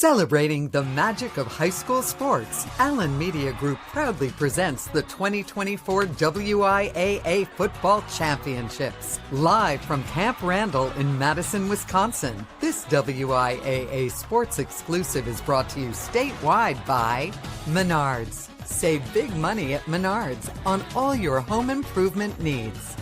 Celebrating the magic of high school sports, Allen Media Group proudly presents the 2024 WIAA Football Championships, live from Camp Randall in Madison, Wisconsin. This WIAA sports exclusive is brought to you statewide by Menards. Save big money at Menards on all your home improvement needs.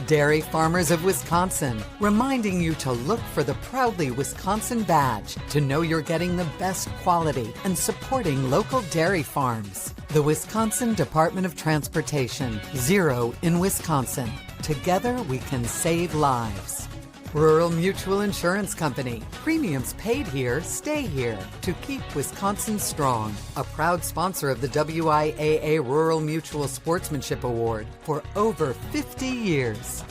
Dairy Farmers of Wisconsin, reminding you to look for the Proudly Wisconsin badge to know you're getting the best quality and supporting local dairy farms. The Wisconsin Department of Transportation, Zero in Wisconsin. Together we can save lives. Rural Mutual Insurance Company. Premiums paid here, stay here to keep Wisconsin strong. A proud sponsor of the WIAA Rural Mutual Sportsmanship Award for over 50 years.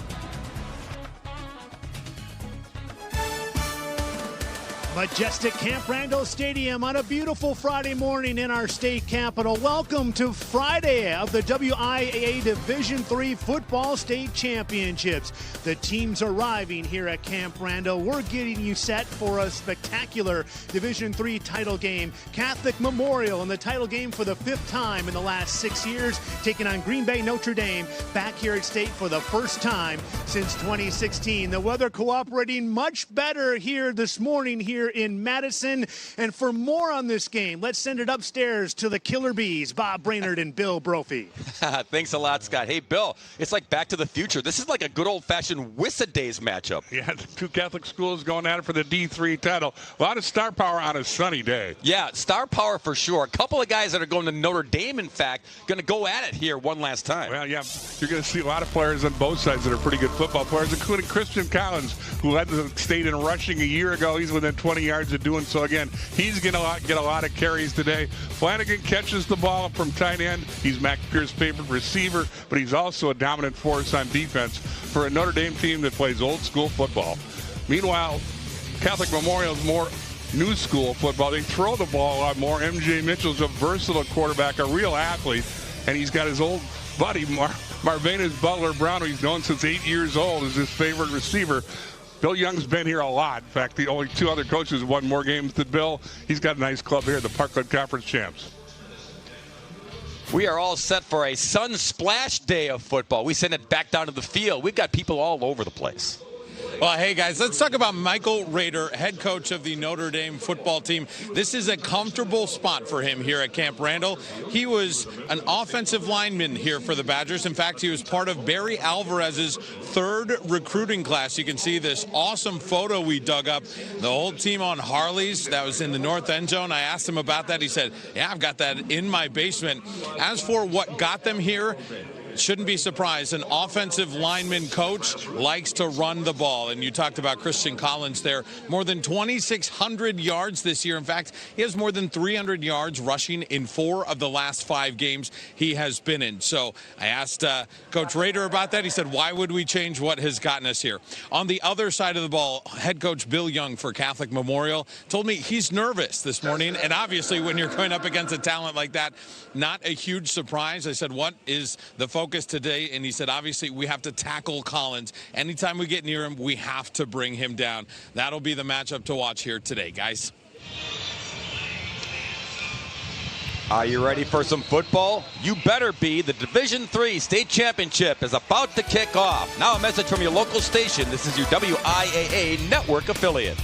Majestic Camp Randall Stadium on a beautiful Friday morning in our state capital. Welcome to Friday of the WIAA Division III Football State Championships. The teams arriving here at Camp Randall. We're getting you set for a spectacular Division III title game. Catholic Memorial in the title game for the 5th time in the last 6 years, taking on Green Bay Notre Dame back here at state for the first time since 2016. The weather cooperating much better here this morning here in Madison. And for more on this game, let's send it upstairs to the Killer Bees, Bob Brainerd and Bill Brophy. Thanks a lot, Scott. Hey, Bill, it's like Back to the Future. This is like a good old-fashioned WIAA Days matchup. Yeah, the two Catholic schools going at it for the D3 title. A lot of star power on a sunny day. Yeah, star power for sure. A couple of guys that are going to Notre Dame, in fact, going to go at it here one last time. Well, yeah, you're going to see a lot of players on both sides that are pretty good football players, including Christian Collins, who led the state in rushing a year ago. He's within 20 yards of doing so again. He's going to get a lot of carries today. Flanagan catches the ball from tight end. He's Mac Pierce's favorite receiver, but he's also a dominant force on defense for a Notre Dame team that plays old school football. Meanwhile, Catholic Memorial is more new school football. They throw the ball a lot more. MJ Mitchell's a versatile quarterback, a real athlete, and he's got his old buddy Marvanas Butler Brown, who he's known since 8 years old, is his favorite receiver. Bill Young's been here a lot. In fact, the only two other coaches won more games than Bill. He's got a nice club here, the Parkland Conference champs. We are all set for a sun splash day of football. We send it back down to the field. We've got people all over the place. Well, hey, guys, let's talk about Michael Rader, head coach of the Notre Dame football team. This is a comfortable spot for him here at Camp Randall. He was an offensive lineman here for the Badgers. In fact, he was part of Barry Alvarez's 3rd recruiting class. You can see this awesome photo we dug up. The whole team on Harleys. That was in the north end zone. I asked him about that. He said, yeah, I've got that in my basement. As for what got them here, shouldn't be surprised. An offensive lineman coach likes to run the ball. And you talked about Christian Collins there. More than 2,600 yards this year. In fact, he has more than 300 yards rushing in 4 of the last 5 games he has been in. So I asked Coach Rader about that. He said, why would we change what has gotten us here? On the other side of the ball, head coach Bill Young for Catholic Memorial told me he's nervous this morning. And obviously, when you're going up against a talent like that, not a huge surprise. I said, what is the focus today? And he said, obviously, we have to tackle Collins. Anytime we get near him, we have to bring him down. That'll be the matchup to watch here today, guys. Are you ready for some football? You better be. The Division III State Championship is about to kick off. Now a message from your local station. This is your WIAA network affiliate.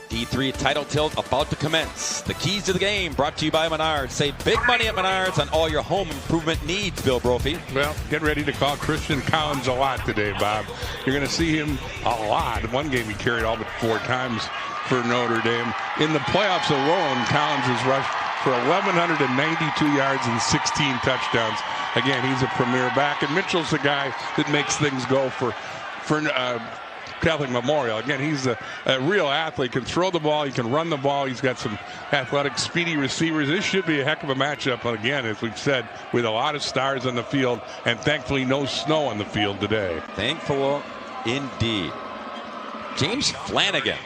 D3 title tilt about to commence. The keys to the game brought to you by Menards. Save big money at Menards on all your home improvement needs, Bill Brophy. Well, get ready to call Christian Collins a lot today, Bob. You're going to see him a lot. In one game he carried all but 4 times for Notre Dame. In the playoffs alone, Collins has rushed for 1,192 yards and 16 touchdowns. Again, he's a premier back, and Mitchell's the guy that makes things go for Catholic Memorial. Again, he's a real athlete, can throw the ball, he can run the ball, he's got some athletic, speedy receivers. This should be a heck of a matchup, but again, as we've said, with a lot of stars on the field, and thankfully no snow on the field today. Thankful indeed. James Flanagan,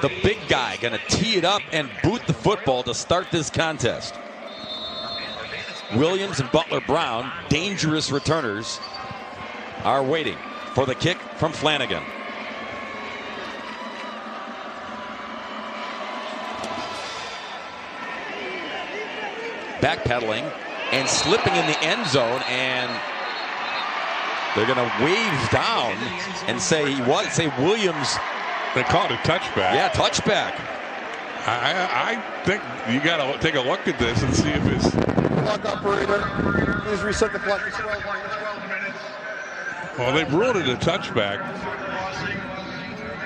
the big guy, going to tee it up and boot the football to start this contest. Williams and Butler Brown, dangerous returners, are waiting for the kick from Flanagan. backpedaling and slipping in the end zone, and they're going to wave down and say Williams. They call it a touchback. Yeah, touchback. I think you got to take a look at this and see if it's. Clock operator, please reset the clock. Well, they ruled it a touchback,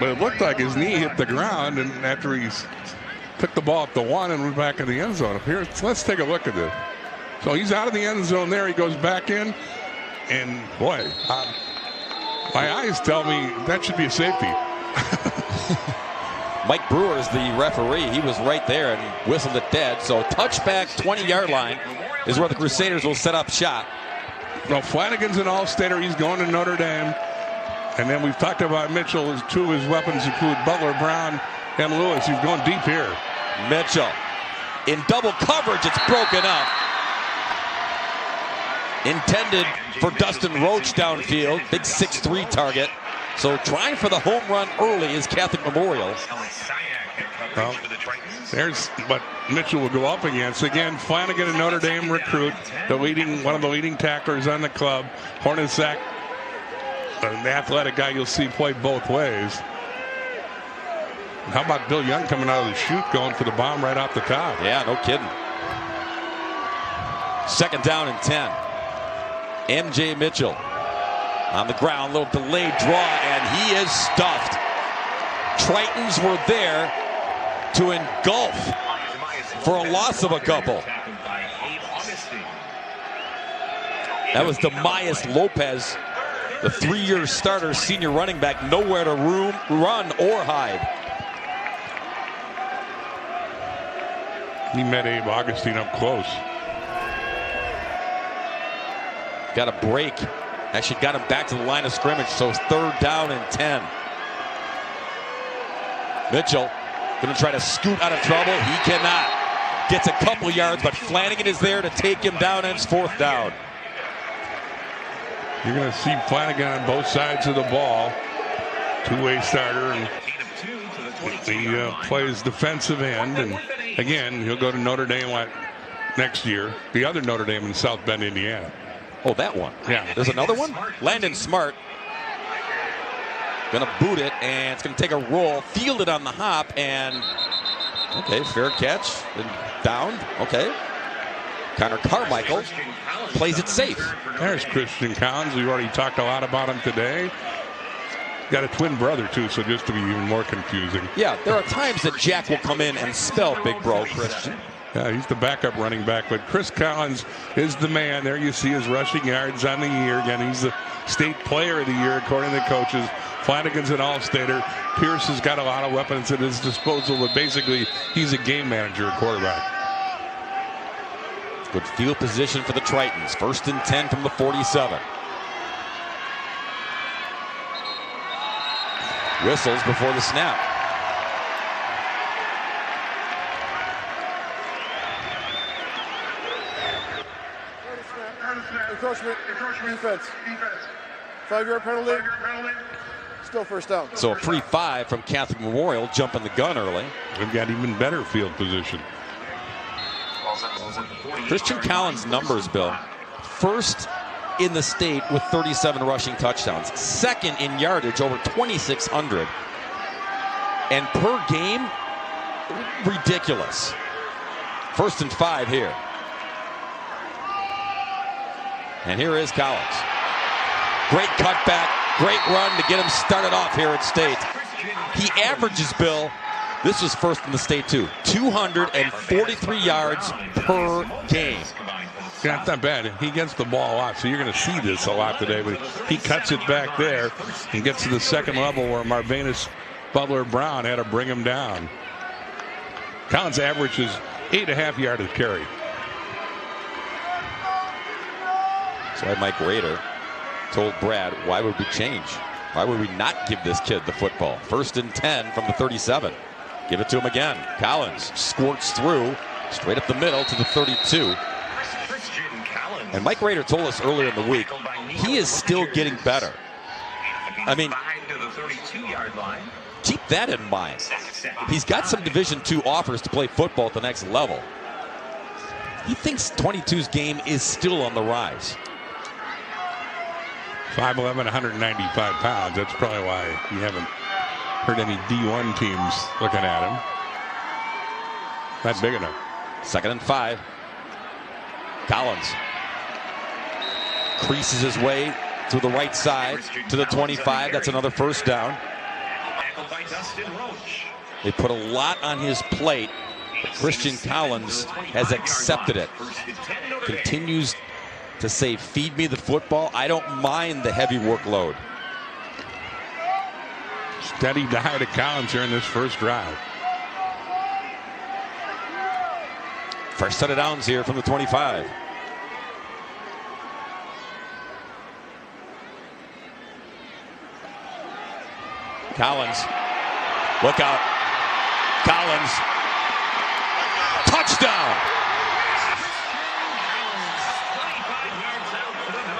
but it looked like his knee hit the ground, and after he took the ball up the one and went back in the end zone. Here, let's take a look at this. So he's out of the end zone there. He goes back in, and boy, my eyes tell me that should be a safety. Mike Brewer is the referee. He was right there and whistled it dead. So touchback, 20-yard line is where the Crusaders will set up shop. Well, Flanagan's an all-stater. He's going to Notre Dame. And then we've talked about Mitchell. Two of his weapons include Butler, Brown, and Lewis. He's going deep here. Mitchell in double coverage. It's broken up. Intended for Dustin Roach downfield. Big 6'3" target. So trying for the home run early is Catholic Memorial. Well, there's what Mitchell will go up against. Again, Flanagan, a Notre Dame recruit, one of the leading tacklers on the club. Hornacek, an athletic guy you'll see play both ways. How about Bill Young coming out of the chute, going for the bomb right off the top? Yeah, no kidding. 2nd down and 10. M.J. Mitchell on the ground, little delayed draw, and he is stuffed. Tritons were there to engulf for a loss of a couple. That was Demayas Lopez, the 3-year starter, senior running back, nowhere to run or hide. He met Abe Augustine up close. Got a break. Actually got him back to the line of scrimmage, so it's 3rd down and 10. Mitchell going to try to scoot out of trouble. He cannot. Gets a couple yards, but Flanagan is there to take him down, and it's 4th down. You're going to see Flanagan on both sides of the ball. Two-way starter, and he plays defensive end. And again, he'll go to Notre Dame next year. The other Notre Dame in South Bend, Indiana. Oh, that one. Yeah. There's another one. Landon Smart going to boot it, and it's going to take a roll, field it on the hop, and okay, fair catch, and down. Okay. Connor Carmichael plays it safe. There's Christian Collins. We've already talked a lot about him today. Got a twin brother, too, so just to be even more confusing. Yeah, there are times that Jack will come in and spell Big Bro Christian. Yeah, he's the backup running back, but Chris Collins is the man. There you see his rushing yards on the year. Again, he's the state player of the year, according to the coaches. Flanagan's an all-stater. Pierce has got a lot of weapons at his disposal, but basically he's a game manager at quarterback. Good field position for the Tritons. 1st and 10 from the 47. Whistles before the snap. Encroachment, defense. 5-yard penalty. Still 1st down. So a free 5 from Catholic Memorial, jumping the gun early. We've got even better field position. Christian Collins' numbers, Bill. 1st in the state with 37 rushing touchdowns. 2nd in yardage, over 2,600. And per game, ridiculous. 1st and 5 here. And here is Collins. Great cutback, great run to get him started off here at State. He averages, Bill, this was 1st in the state too, 243 yards per game. Yeah, it's not bad. He gets the ball a lot, so you're going to see this a lot today. But he cuts it back there and gets to the 2nd level where Marvanus Butler Brown had to bring him down. Collins averages 8.5 yards a carry. That's why Mike Rader told Brad, why would we change? Why would we not give this kid the football? 1st and 10 from the 37. Give it to him again. Collins squirts through, straight up the middle to the 32. And Mike Rader told us earlier in the week, he is still getting better. I mean, keep that in mind. He's got some Division II offers to play football at the next level. He thinks 22's game is still on the rise. 5'11", 195 pounds. That's probably why you haven't heard any D1 teams looking at him. Not big enough. 2nd and 5. Collins creases his way to the right side to the 25. That's another first down. They put a lot on his plate. Christian Collins has accepted it. Continues to say, feed me the football. I don't mind the heavy workload. Steady diet of Collins here in this first drive. First set of downs here from the 25. Collins, look out. Collins, touchdown.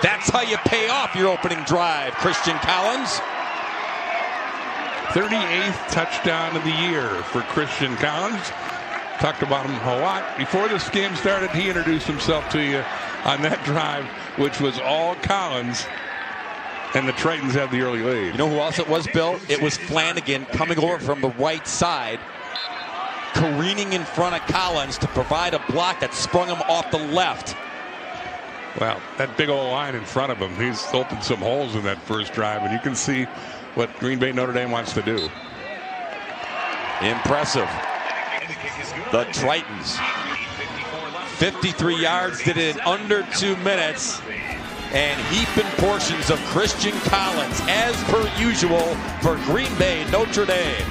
That's how you pay off your opening drive, Christian Collins. 38th touchdown of the year for Christian Collins. Talked about him a lot. Before this game started, he introduced himself to you on that drive, which was all Collins, and the Tritons have the early lead. You know who else it was, Bill? It was Flanagan coming over from the right side, careening in front of Collins to provide a block that sprung him off the left. Well, that big old line in front of him, he's opened some holes in that first drive, and you can see what Green Bay Notre Dame wants to do. Impressive. The Tritons, 53 yards, did it in under 2 minutes, and heaping portions of Christian Collins, as per usual, for Green Bay Notre Dame.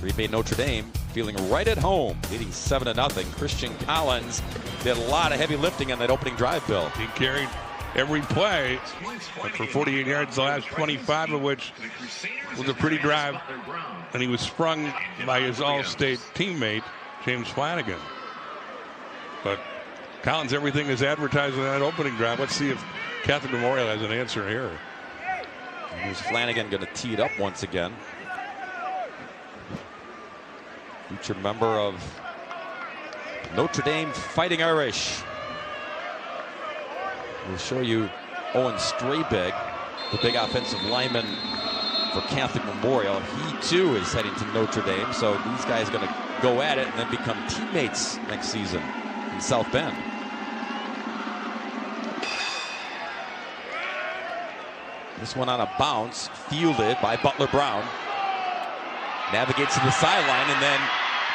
Green Bay Notre Dame feeling right at home, leading 7-0. Christian Collins did a lot of heavy lifting on that opening drive, Bill. He carried every play for 48 yards, the last 25 of which was a pretty drive, and he was sprung by his All-State teammate, James Flanagan. But Collins, everything is advertised in that opening drive. Let's see if Catholic Memorial has an answer here. And here's Flanagan going to tee it up once again. Future member of Notre Dame Fighting Irish. We'll show you Owen Strabig, the big offensive lineman for Catholic Memorial. He too is heading to Notre Dame, so these guys are going to go at it and then become teammates next season in South Bend. This one on a bounce, fielded by Butler Brown. Navigates to the sideline and then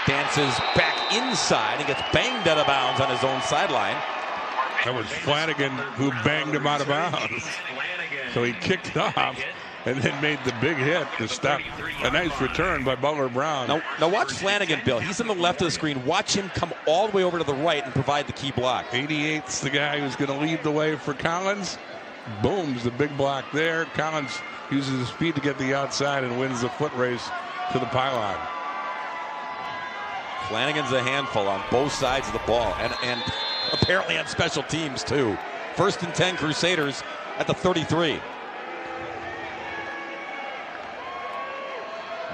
dances back inside and gets banged out of bounds on his own sideline. That was Flanagan who banged him out of bounds. So he kicked off and then made the big hit to stop a nice return by Butler Brown. Now watch Flanagan, Bill. He's on the left of the screen. Watch him come all the way over to the right and provide the key block. 88's the guy who's going to lead the way for Collins. Booms the big block there. Collins uses his speed to get the outside and wins the foot race to the pylon. Flanagan's a handful on both sides of the ball and apparently on special teams too. 1st and 10 Crusaders at the 33.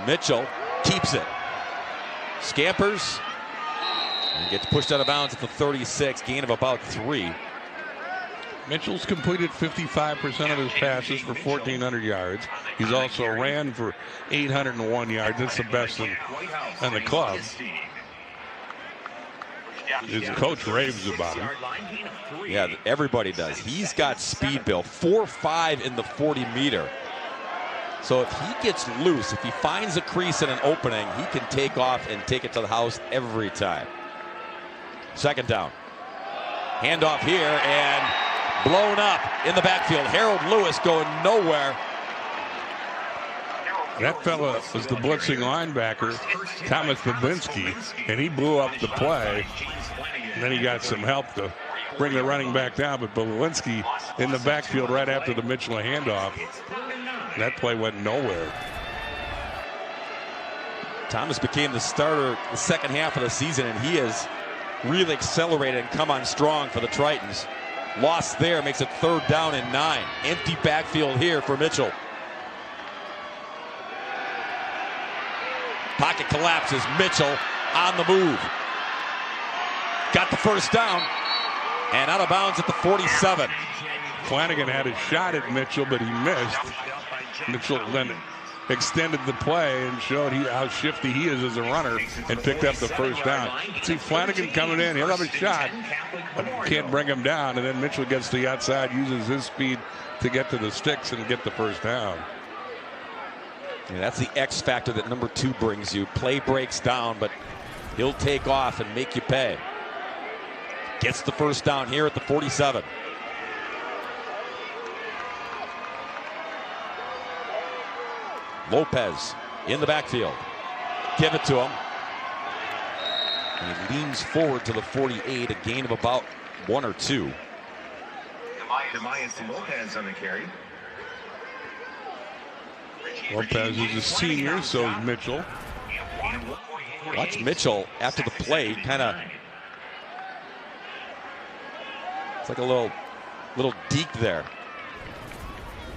Mitchell keeps it. Scampers and gets pushed out of bounds at the 36. Gain of about 3. Mitchell's completed 55% of his passes for 1,400 yards. He's also ran for 801 yards. That's the best in the club. His coach raves about him. Yeah, everybody does. He's got speed, Bill. 4.5 in the 40-meter. So if he gets loose, if he finds a crease and an opening, he can take off and take it to the house every time. 2nd down. Handoff here and blown up in the backfield. Harold Lewis going nowhere. That fella was the blitzing linebacker, Thomas Babinski, and he blew up the play. And then he got some help to bring the running back down, but Babinski in the backfield right after the Mitchell handoff. That play went nowhere. Thomas became the starter the second half of the season, and he has really accelerated and come on strong for the Tritons. Loss there makes it 3rd down and 9. Empty backfield here for Mitchell. Pocket collapses. Mitchell on the move. Got the first down. And out of bounds at the 47. Flanagan had a shot at Mitchell, but he missed. Mitchell then extended the play and showed how shifty he is as a runner and picked up the first down. See Flanagan coming in. He'll have a shot, but can't bring him down. And then Mitchell gets to the outside, uses his speed to get to the sticks and get the first down. Yeah, that's the X factor that number 2 brings you. Play breaks down, but he'll take off and make you pay. Gets the first down here at the 47. Lopez in the backfield. Give it to him. And he leans forward to the 48, a gain of about 1 or 2. Demias Lopez on the carry. Lopez is a senior, so is Mitchell. Watch Mitchell after the play, kind of. It's like a little deke there.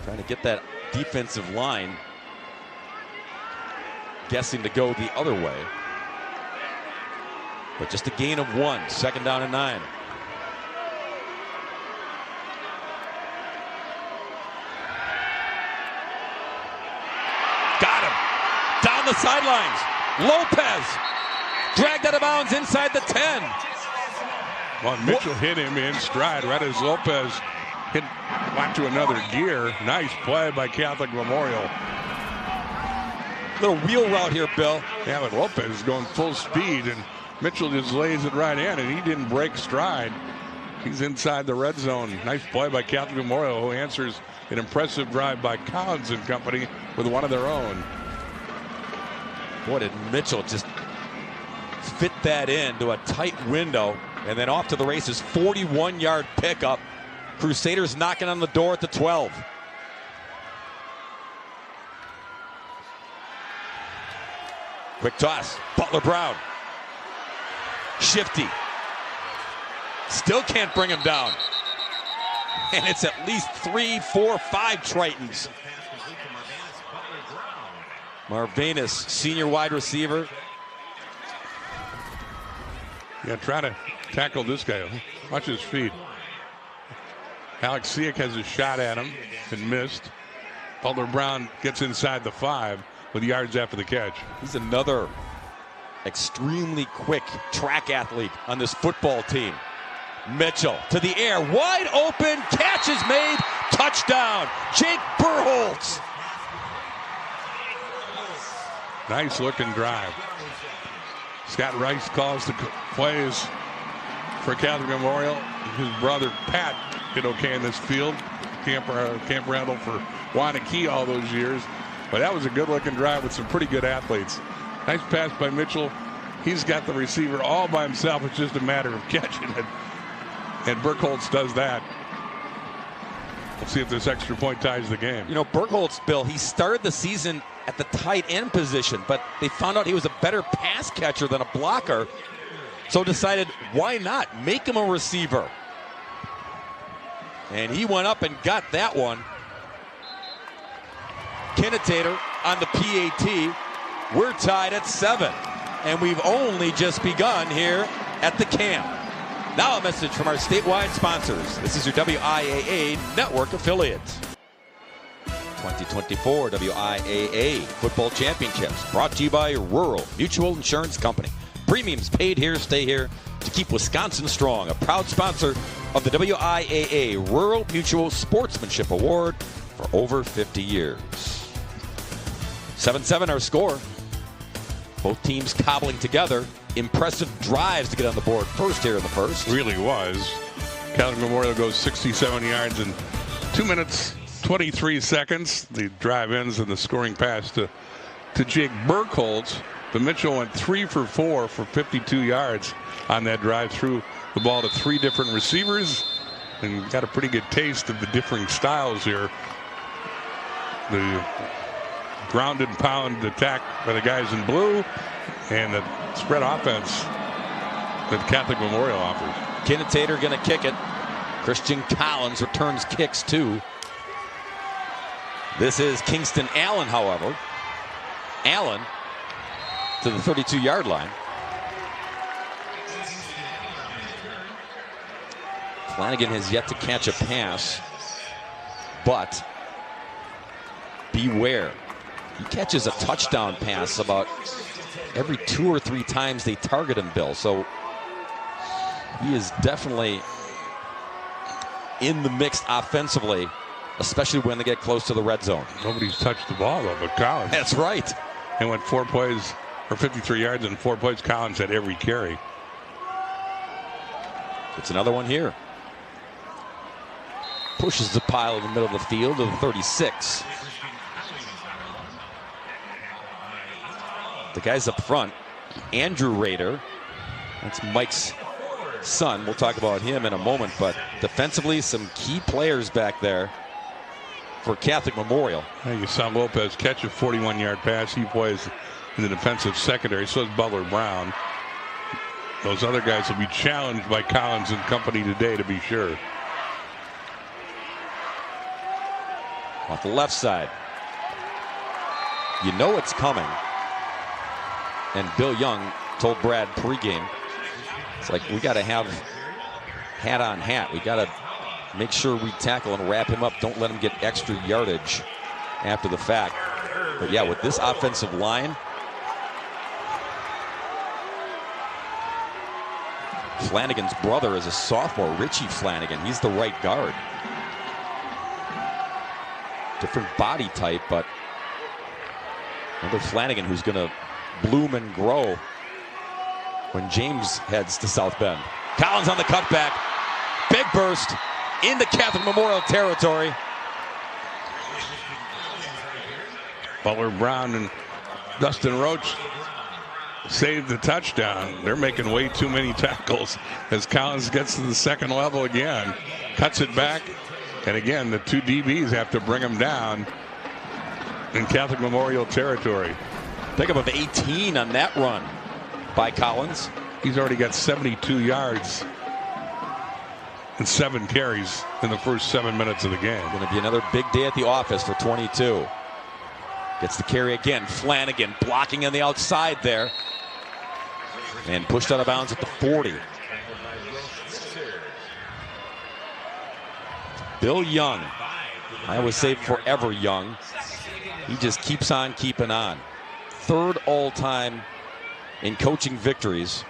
Trying to get that defensive line guessing to go the other way. But just a gain of 1, 2nd down and 9. Got him. Down the sidelines. Lopez dragged out of bounds inside the 10. Well, Mitchell hit him in stride right as Lopez went to another gear. Nice play by Catholic Memorial. Little wheel route here, Bill. Yeah, but Lopez is going full speed, and Mitchell just lays it right in, and he didn't break stride. He's inside the red zone. Nice play by Catholic Memorial, who answers an impressive drive by Collins and company with one of their own. Boy, did Mitchell just fit that into a tight window, and then off to the races. 41-yard pickup. Crusaders knocking on the door at the 12. Quick toss. Butler Brown. Shifty. Still can't bring him down. And it's at least 3, 4, 5 Tritons. Marvanus, senior wide receiver. Yeah, try to tackle this guy. Watch his feet. Alex Siak has a shot at him and missed. Butler Brown gets inside the 5 with yards after the catch. He's another extremely quick track athlete on this football team. Mitchell to the air, wide open, catch is made, touchdown, Jake Burholtz. Nice looking drive. Scott Rice calls the plays for Catholic Memorial. His brother Pat did okay in this field. Camp Randall for Wanakee all those years. But that was a good looking drive with some pretty good athletes. Nice pass by Mitchell. He's got the receiver all by himself. It's just a matter of catching it. And Burkholz does that. We'll see if this extra point ties the game. You know, Burkholz, Bill, he started the season at the tight end position, but they found out he was a better pass catcher than a blocker. So decided, why not? Make him a receiver. And he went up and got that one. Kinnitator on the PAT. We're tied at 7. And we've only just begun here at the camp. Now a message from our statewide sponsors. This is your WIAA network affiliate. 2024 WIAA Football Championships brought to you by Rural Mutual Insurance Company. Premiums paid here, stay here to keep Wisconsin strong. A proud sponsor of the WIAA Rural Mutual Sportsmanship Award for over 50 years. 7-7 our score. Both teams cobbling together. Impressive drives to get on the board first here in the first. Really was. Catholic Memorial goes 67 yards in 2 minutes, 23 seconds. The drive ends in the scoring pass to Jake Burkholz. But Mitchell went 3 for 4 for 52 yards on that drive. Threw the ball to 3 different receivers and got a pretty good taste of the differing styles here. The ground and pound attack by the guys in blue and the spread offense that Catholic Memorial offers. Kinnitator going to kick it. Christian Collins returns kicks too. This is Kingston Allen, however. Allen to the 32-yard line. Flanagan has yet to catch a pass, but beware. He catches a touchdown pass about every 2 or 3 times they target him, Bill. So he is definitely in the mix offensively, especially when they get close to the red zone. Nobody's touched the ball, though, but Collins. That's right. They went 4 plays, or 53 yards in 4 plays. Collins had every carry. It's another one here. Pushes the pile in the middle of the field to the 36. The guys up front, Andrew Rader, that's Mike's son. We'll talk about him in a moment, but defensively, some key players back there for Catholic Memorial. Hey, you saw Lopez catch a 41-yard pass. He plays in the defensive secondary. So is Butler Brown. Those other guys will be challenged by Collins and company today, to be sure. Off the left side. You know it's coming. And Bill Young told Brad pregame, it's like, we got to have hat on hat. We got to make sure we tackle and wrap him up. Don't let him get extra yardage after the fact. But yeah, with this offensive line, Flanagan's brother is a sophomore, Richie Flanagan. He's the right guard. Different body type, but another Flanagan who's going to bloom and grow when James heads to South Bend. Collins on the cutback. Big burst into Catholic Memorial territory. Butler Brown and Dustin Roach saved the touchdown. They're making way too many tackles as Collins gets to the second level again. Cuts it back. And again, the 2 DBs have to bring him down in Catholic Memorial territory. Pickup of 18 on that run by Collins. He's already got 72 yards and 7 carries in the first 7 minutes of the game. Going to be another big day at the office for 22. Gets the carry again. Flanagan blocking on the outside there. And pushed out of bounds at the 40. Bill Young. I always say forever Young. He just keeps on keeping on. 3rd all-time in coaching victories.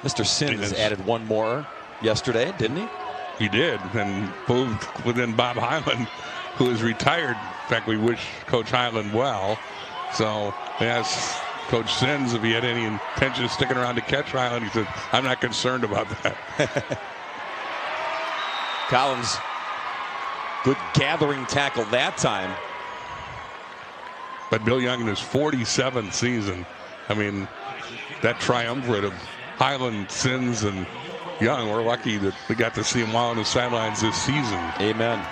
Mr. Sins added 1 more yesterday, didn't he? He did, and moved within Bob Highland, who is retired. In fact, we wish Coach Highland well. So I asked Coach Sins if he had any intention of sticking around to catch Highland. He said, I'm not concerned about that. Collins, good gathering tackle that time. But Bill Young in his 47th season, I mean, that triumvirate of Highland, Sins, and Young, we're lucky that we got to see him while on the sidelines this season. Amen.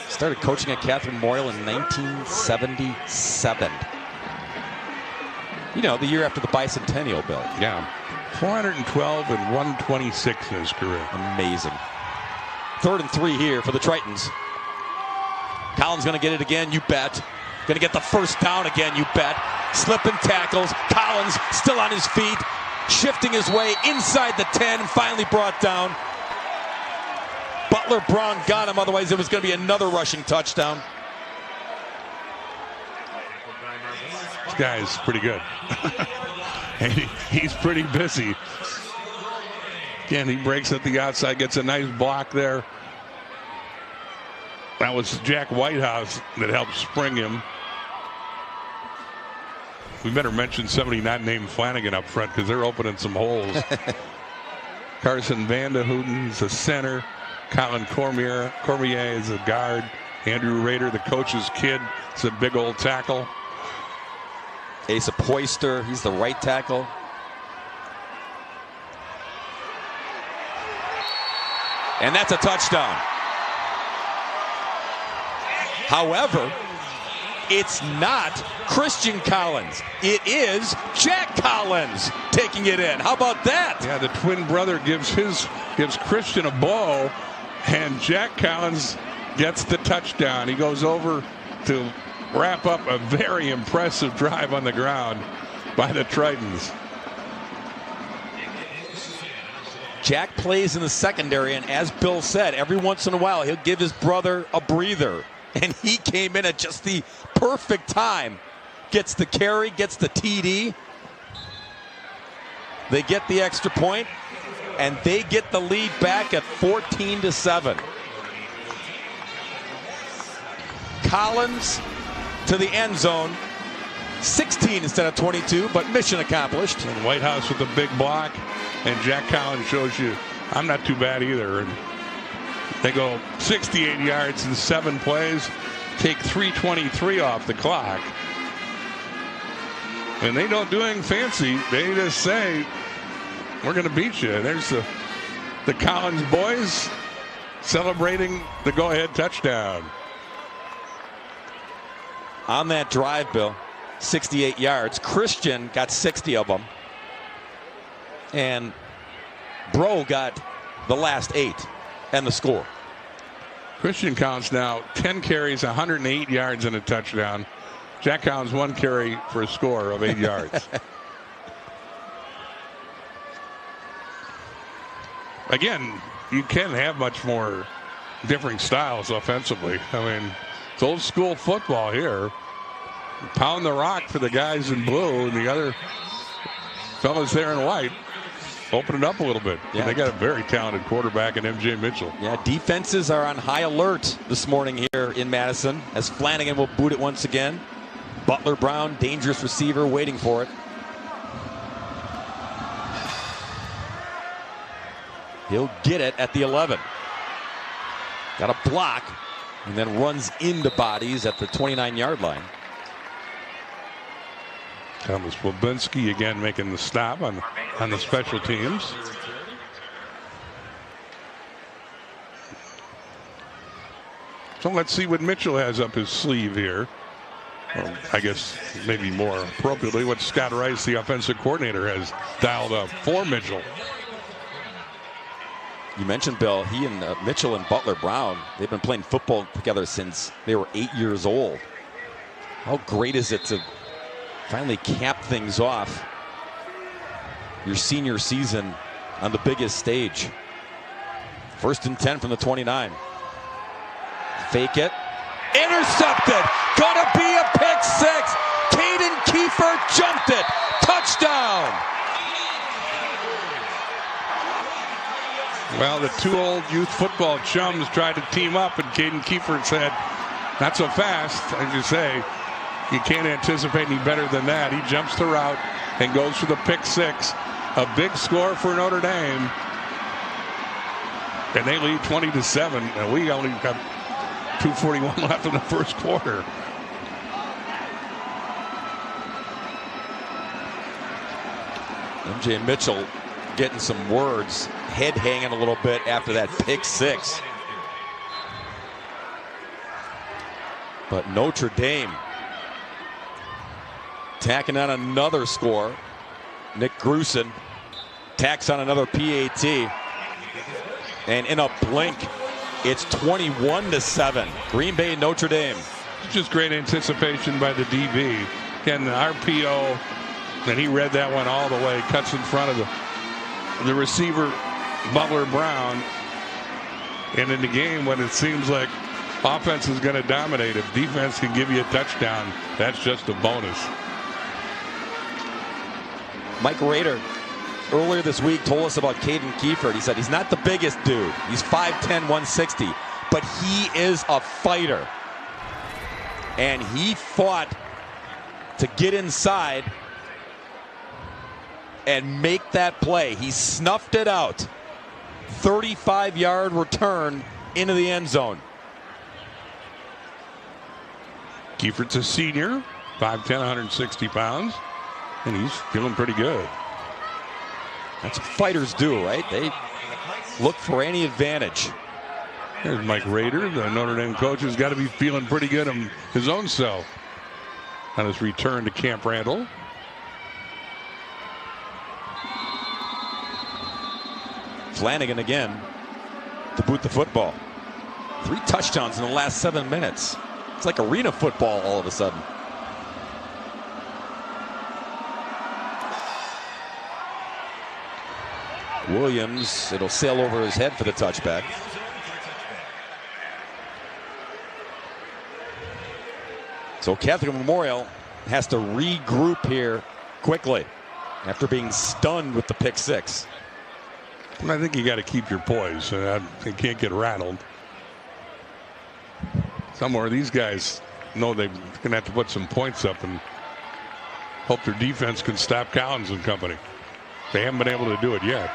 Started coaching at Catholic Memorial in 1977. You know, the year after the bicentennial, Bill. Yeah. 412 and 126 in his career. Amazing. 3rd and 3 here for the Tritons. Collins going to get it again, you bet. Going to get the first down again, you bet. Slipping tackles. Collins still on his feet, shifting his way inside the 10 and finally brought down. Butler Brown got him, otherwise it was going to be another rushing touchdown. This guy's pretty good. And he's pretty busy. Again, he breaks at the outside, gets a nice block there. That was Jack Whitehouse that helped spring him. We better mention somebody not named Flanagan up front because they're opening some holes. Carson Vanderhouden is a center. Colin Cormier is a guard. Andrew Rader, the coach's kid, is a big old tackle. Asa Poyster, he's the right tackle. And that's a touchdown. However, it's not Christian Collins. It is Jack Collins taking it in. How about that? Yeah, the twin brother gives Christian a blow, and Jack Collins gets the touchdown. He goes over to wrap up a very impressive drive on the ground by the Tritons. Jack plays in the secondary, and as Bill said, every once in a while he'll give his brother a breather. And he came in at just the perfect time. Gets the carry, gets the TD. They get the extra point, and they get the lead back at 14-7. Collins to the end zone. 16 instead of 22, but mission accomplished. And Whitehouse with the big block, and Jack Collins shows you I'm not too bad either. And they go 68 yards in 7 plays, take 3:23 off the clock. And they don't do anything fancy. They just say, we're going to beat you. And there's the Collins boys celebrating the go-ahead touchdown. On that drive, Bill, 68 yards. Christian got 60 of them. And Bro got the last 8 and the score. Christian Collins now 10 carries, 108 yards and a touchdown. Jack Collins 1 carry for a score of 8 yards. Again, you can't have much more differing styles offensively. I mean, it's old school football here. Pound the rock for the guys in blue, and the other fellas there in white open it up a little bit. Yeah. They got a very talented quarterback in MJ Mitchell. Yeah, defenses are on high alert this morning here in Madison as Flanagan will boot it once again. Butler Brown, dangerous receiver, waiting for it. He'll get it at the 11. Got a block and then runs into bodies at the 29-yard line. Thomas Babinski again making the stop on the special teams. So let's see what Mitchell has up his sleeve here. Well, I guess maybe more appropriately what Scott Rice, the offensive coordinator, has dialed up for Mitchell. You mentioned, Bill, he and Mitchell and Butler Brown, they've been playing football together since they were 8 years old. How great is it to finally cap things off your senior season on the biggest stage? 1st and 10 from the 29. Fake it. Intercepted. Gonna be a pick 6. Caden Kiefer jumped it. Touchdown. Well, the 2 old youth football chums tried to team up, and Caden Kiefer said, not so fast. As you say, you can't anticipate any better than that. He jumps the route and goes for the pick 6. A big score for Notre Dame. And they lead 20-7. And we only got 2:41 left in the first quarter. MJ Mitchell getting some words, head hanging a little bit after that pick 6. But Notre Dame tacking on another score. Nick Grusin tacks on another PAT. And in a blink, it's 21-7. Green Bay, Notre Dame. Just great anticipation by the DB. Again, the RPO, and he read that one all the way. Cuts in front of the receiver, Butler Brown. And in the game, when it seems like offense is going to dominate, if defense can give you a touchdown, that's just a bonus. Mike Rader earlier this week told us about Caden Kiefer. He said he's not the biggest dude. He's 5'10", 160, but he is a fighter. And he fought to get inside and make that play. He snuffed it out. 35-yard return into the end zone. Kiefer's a senior, 5'10", 160 pounds, and he's feeling pretty good. That's what fighters do, right? They look for any advantage. There's Mike Rader, the Notre Dame coach, has got to be feeling pretty good in his own self on his return to Camp Randall. Flanagan again to boot the football. 3 touchdowns in the last 7 minutes. It's like arena football all of a sudden. Williams, it'll sail over his head for the touchback. So Catholic Memorial has to regroup here quickly after being stunned with the pick six. I think you got to keep your poise. They can't get rattled. Somewhere these guys know they're going to have to put some points up and hope their defense can stop Collins and company. They haven't been able to do it yet.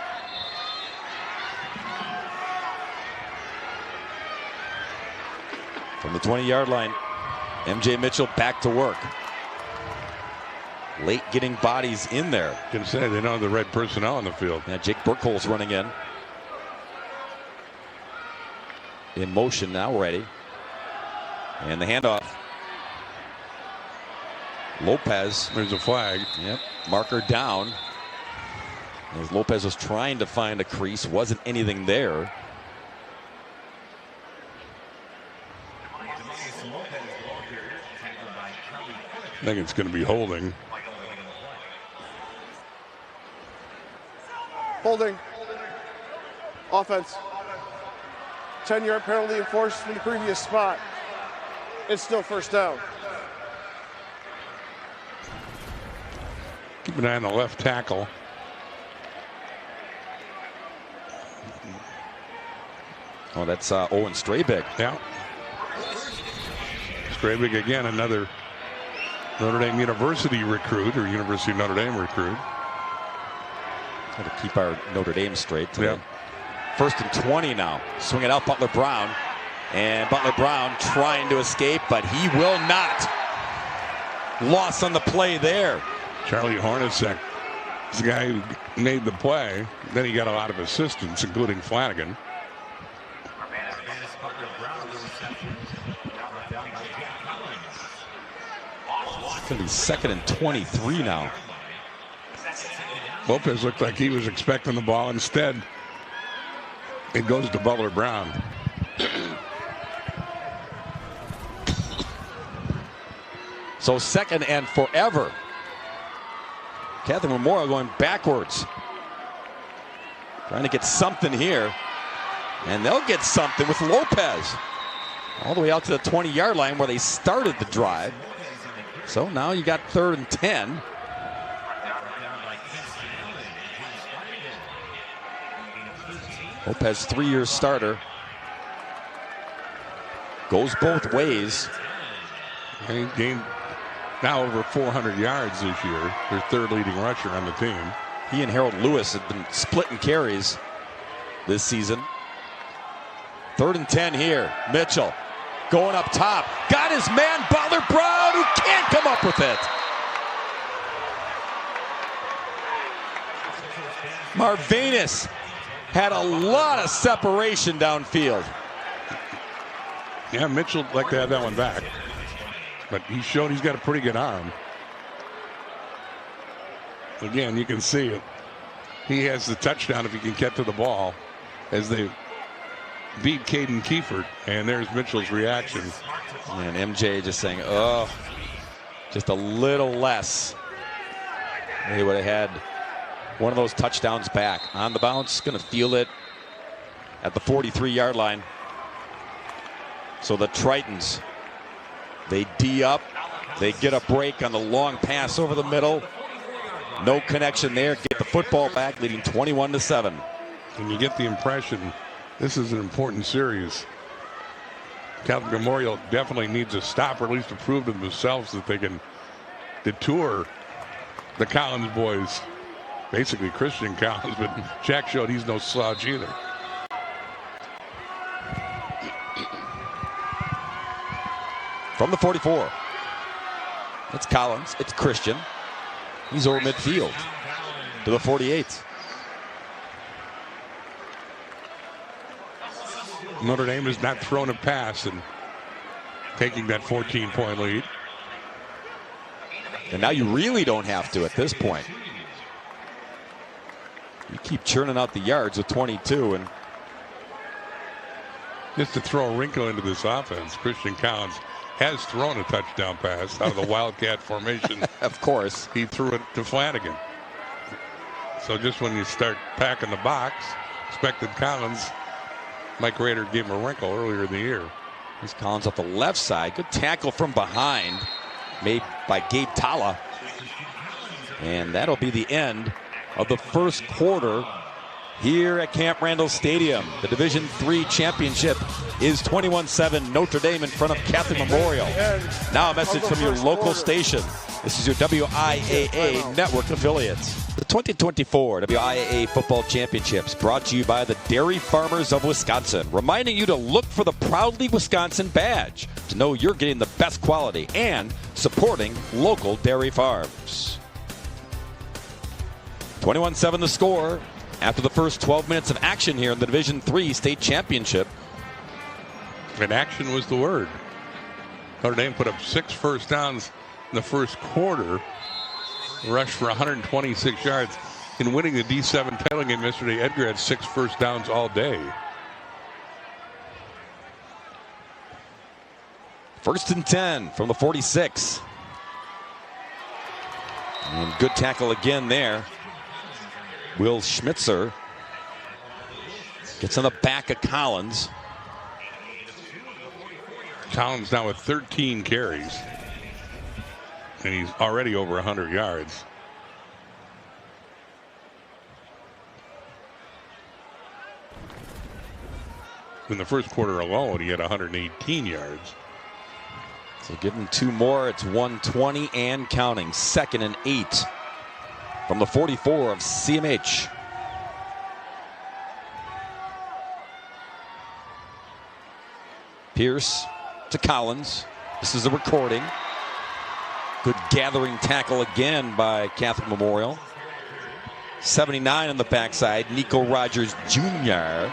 From the 20-yard line, MJ Mitchell back to work. Late getting bodies in there. Can say they don't have the right personnel on the field. Yeah, Jake Burkholz running in. In motion now, ready. And the handoff. Lopez. There's a flag. Yep. Marker down. As Lopez was trying to find a crease, wasn't anything there. I think it's going to be holding. Holding. Offense. 10-yard penalty enforced from the previous spot. It's still first down. Keep an eye on the left tackle. Oh, that's Owen Strabig. Yeah. Strabig again, another Notre Dame University recruit, or University of Notre Dame recruit. Got to keep our Notre Dame straight today. Yep. 1st and 20 now. Swing it out, Butler Brown. And Butler Brown trying to escape, but he will not. Loss on the play there. Charlie Hornacek is the guy who made the play. Then he got a lot of assistance, including Flanagan. It's going to be 2nd and 23 now. Lopez looked like he was expecting the ball. Instead, it goes to Butler Brown. So 2nd and forever. Catholic Memorial going backwards. Trying to get something here. And they'll get something with Lopez. All the way out to the 20-yard line where they started the drive. So now you got 3rd and 10. Lopez, 3-year starter. Goes both ways. And he gained now over 400 yards this year. Their 3rd leading rusher on the team. He and Harold Lewis have been splitting carries this season. 3rd and 10 here. Mitchell going up top. Got his man, Butler Brown, who can't come up with it. Marvanus had a lot of separation downfield. Yeah, Mitchell would like to have that one back. But he showed he's got a pretty good arm. Again, you can see it. He has the touchdown if he can get to the ball as they beat Caden Kiefert. And there's Mitchell's reaction. And MJ just saying, oh, just a little less. They would have had one of those touchdowns back. On the bounce, going to field it at the 43-yard line. So the Tritons, they D up. They get a break on the long pass over the middle. No connection there. Get the football back, leading 21-7. And you get the impression this is an important series. Catholic Memorial definitely needs a stop, or at least to prove to themselves that they can detour the Collins boys. Basically Christian Collins, but Jack showed he's no slouch either. From the 44. It's Collins. It's Christian. He's over midfield to the 48. Notre Dame has not thrown a pass and taking that 14-point lead. And now you really don't have to at this point. You keep churning out the yards with 22, and just to throw a wrinkle into this offense, Christian Collins has thrown a touchdown pass out of the Wildcat formation. Of course. He threw it to Flanagan. So just when you start packing the box, expected Collins, Mike Rader gave him a wrinkle earlier in the year. Here's Collins off the left side. Good tackle from behind made by Gabe Tala. And that'll be the end of the first quarter here at Camp Randall Stadium. The Division III championship is 21-7 Notre Dame in front of Catholic Memorial. Now a message from your local station. This is your WIAA network affiliates. The 2024 WIAA Football Championships brought to you by the Dairy Farmers of Wisconsin, reminding you to look for the Proudly Wisconsin badge to know you're getting the best quality and supporting local dairy farms. 21-7 the score after the first 12 minutes of action here in the Division III state championship. And action was the word. Notre Dame put up 6 first downs in the first quarter, rushed for 126 yards. In winning the D7 title game yesterday, Edgar had 6 first downs all day. First and 10 from the 46. And good tackle again there. Will Schmitzer gets on the back of Collins. Collins now with 13 carries. And he's already over 100 yards. In the first quarter alone, he had 118 yards. So give him 2 more. It's 120 and counting. 2nd and 8 from the 44 of CMH. Pierce to Collins. This is a recording. Good gathering tackle again by Catholic Memorial. 79 on the backside, Nico Rogers Jr.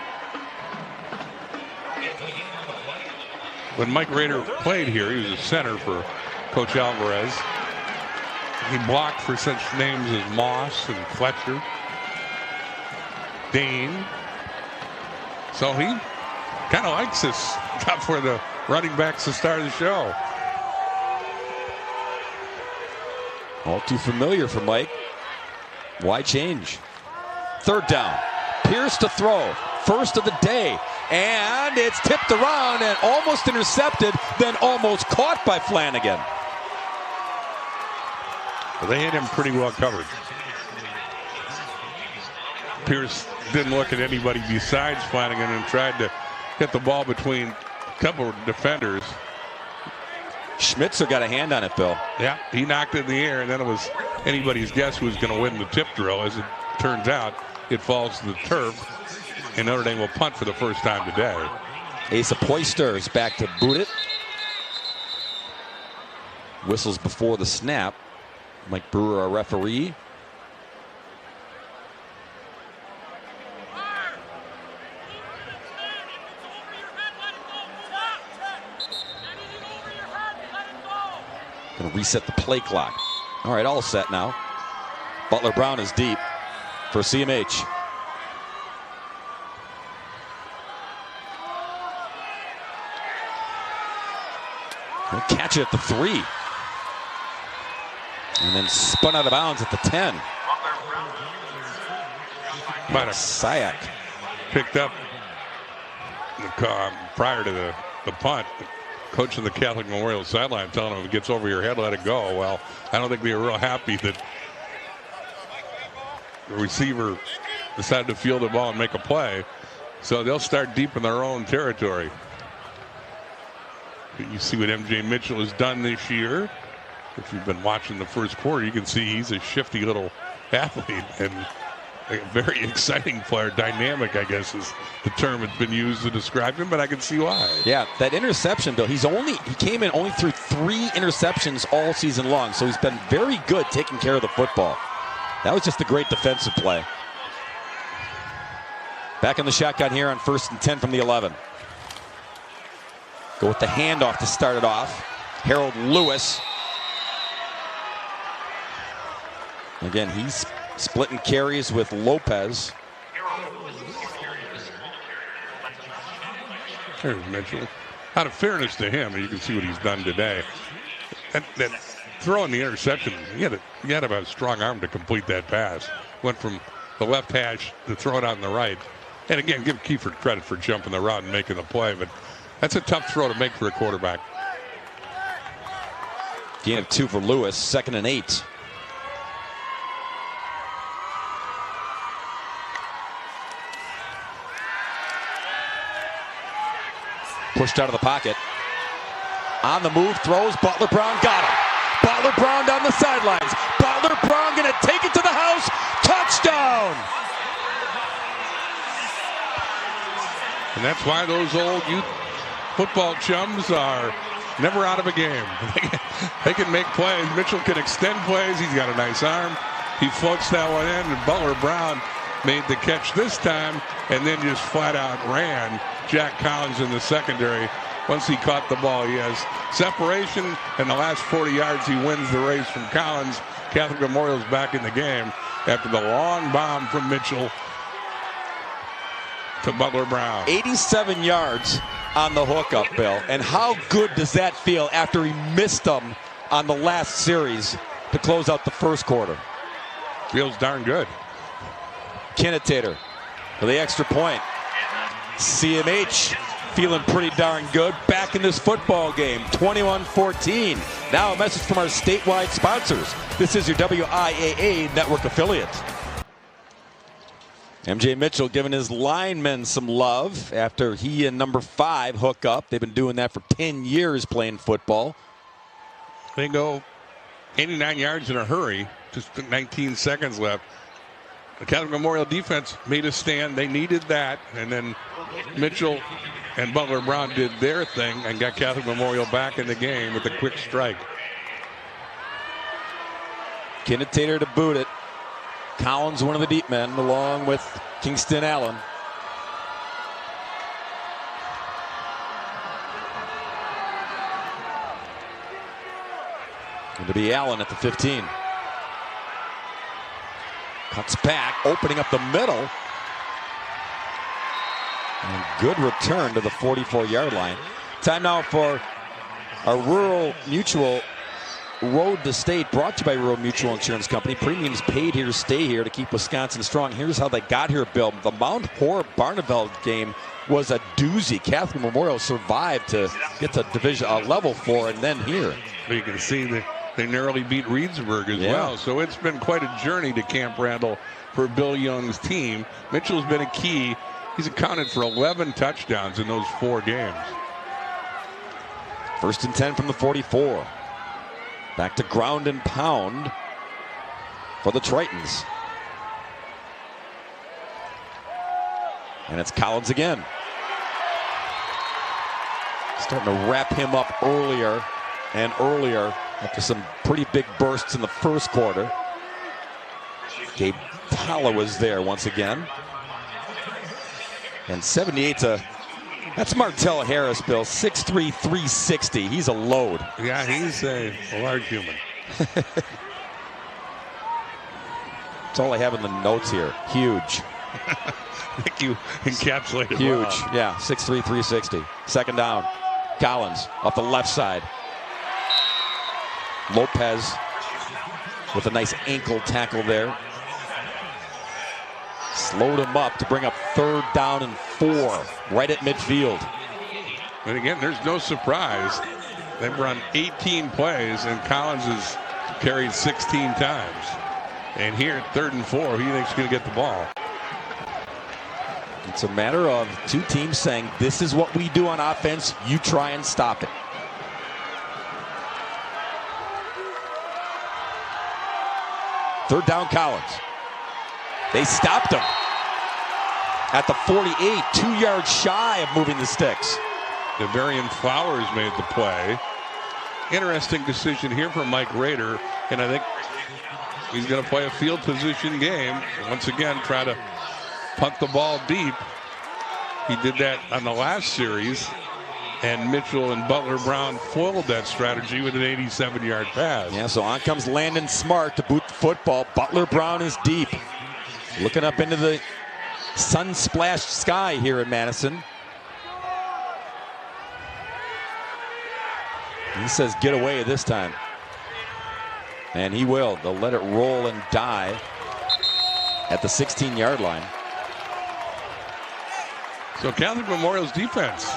When Mike Rader played here, he was a center for Coach Alvarez. He blocked for such names as Moss and Fletcher, Dane. So he kind of likes this stuff for the running backs to start of the show. All too familiar for Mike. Why change? 3rd down. Pierce to throw. First of the day. And it's tipped around and almost intercepted, then almost caught by Flanagan. Well, they had him pretty well covered. Pierce didn't look at anybody besides Flanagan and tried to get the ball between a couple of defenders. Schmitzer got a hand on it, Bill. Yeah, he knocked it in the air, and then it was anybody's guess who was going to win the tip drill. As it turns out, it falls to the turf, and Notre Dame will punt for the first time today. Asa Poyster is back to boot it. Whistles before the snap. Mike Brewer, our referee. Going to reset the play clock. All right, all set now. Butler Brown is deep for CMH. He'll catch it at the 3. And then spun out of bounds at the 10. Sayak picked up prior to the punt. Coach of the Catholic Memorial sideline telling him if it gets over your head, let it go. Well, I don't think they were real happy that the receiver decided to field the ball and make a play. So they'll start deep in their own territory. You see what MJ Mitchell has done this year. If you've been watching the first quarter, you can see he's a shifty little athlete and a very exciting player. Dynamic, I guess, is the term that's been used to describe him, but I can see why. Yeah, that interception, Bill, he came in only through 3 interceptions all season long, so he's been very good taking care of the football. That was just a great defensive play. Back in the shotgun here on 1st and 10 from the 11. Go with the handoff to start it off. Harold Lewis. Again, he's splitting carries with Lopez. There's Mitchell. Out of fairness to him, you can see what he's done today. That throwing the interception, he had to have a strong arm to complete that pass. Went from the left hash to throw it on the right. And again, give Kiefer credit for jumping the route and making the play, but that's a tough throw to make for a quarterback. Gain of 2 for Lewis, 2nd and 8. Pushed out of the pocket. On the move, throws. Butler Brown got him. Butler Brown down the sidelines. Butler Brown going to take it to the house. Touchdown! And that's why those old youth football chums are never out of a game. They can make plays. Mitchell can extend plays. He's got a nice arm. He floats that one in, and Butler Brown made the catch this time and then just flat out ran Jack Collins in the secondary. Once he caught the ball, he has separation, and the last 40 yards he wins the race from Collins. Catholic Memorial's back in the game after the long bomb from Mitchell to Butler Brown. 87 yards on the hookup, Bill. And how good does that feel after he missed them on the last series to close out the first quarter? Feels darn good. Kinnitator for the extra point. CMH feeling pretty darn good. Back in this football game, 21-14. Now a message from our statewide sponsors. This is your WIAA network affiliate. MJ Mitchell giving his linemen some love after he and number 5 hook up. They've been doing that for 10 years playing football. They go 89 yards in a hurry. Just 19 seconds left. The Catholic Memorial defense made a stand. They needed that. And then Mitchell and Butler Brown did their thing and got Catholic Memorial back in the game with a quick strike. Kinnitator to boot it. Collins, one of the deep men, along with Kingston Allen. Going to be Allen at the 15. Cuts back, opening up the middle. And good return to the 44-yard line. Time now for our Rural Mutual Road to State, brought to you by Rural Mutual Insurance Company. Premiums paid here, stay here to keep Wisconsin strong. Here's how they got here, Bill. The Mount Horeb-Barneveld game was a doozy. Catholic Memorial survived to get to division level 4, and then here. You can see that they narrowly beat Reedsburg as well. So it's been quite a journey to Camp Randall for Bill Young's team. Mitchell's been a key. He's accounted for 11 touchdowns in those 4 games. 1st and 10 from the 44. Back to ground and pound for the Tritons. And it's Collins again. Starting to wrap him up earlier and earlier after some pretty big bursts in the first quarter. Gabe Tala was there once again. And 78's that's Martell Harris, Bill. 6'3", 360. He's a load. Yeah, he's a large human. That's all I have in the notes here. Huge. I think you encapsulated huge. Well. Yeah, 6'3", 360. 2nd down. Collins off the left side. Lopez with a nice ankle tackle there. Slowed him up to bring up 3rd down and 4 right at midfield. And again, there's no surprise. They've run 18 plays and Collins has carried 16 times. And here at 3rd and 4, he thinks he's going to get the ball. It's a matter of 2 teams saying, this is what we do on offense. You try and stop it. Third down, Collins. They stopped him at the 48, 2 yards shy of moving the sticks. Devarian Flowers made the play. Interesting decision here from Mike Rader, and I think he's going to play a field position game. Once again, try to punt the ball deep. He did that on the last series, and Mitchell and Butler Brown foiled that strategy with an 87-yard pass. Yeah, so on comes Landon Smart to boot the football. Butler Brown is deep. Looking up into the sun-splashed sky here in Madison. He says get away this time. And he will. They'll let it roll and die at the 16-yard line. So Catholic Memorial's defense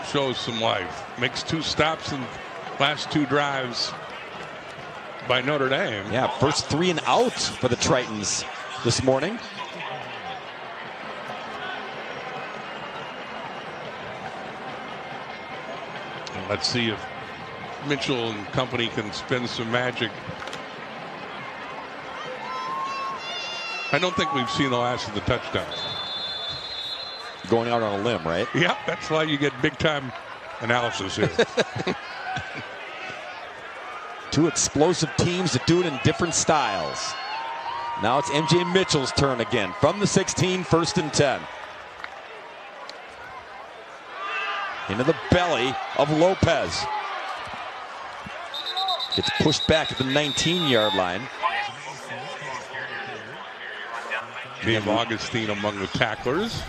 shows some life. Makes 2 stops in last 2 drives by Notre Dame. Yeah, first 3 and out for the Tritons this morning. And let's see if Mitchell and company can spin some magic. I don't think we've seen the last of the touchdowns. Going out on a limb, right? Yeah, that's why you get big-time analysis here. 2 explosive teams that do it in different styles. Now it's MJ Mitchell's turn again. From the 16, 1st and 10. Into the belly of Lopez. Gets pushed back at the 19-yard line. Dave Augustine among the tacklers.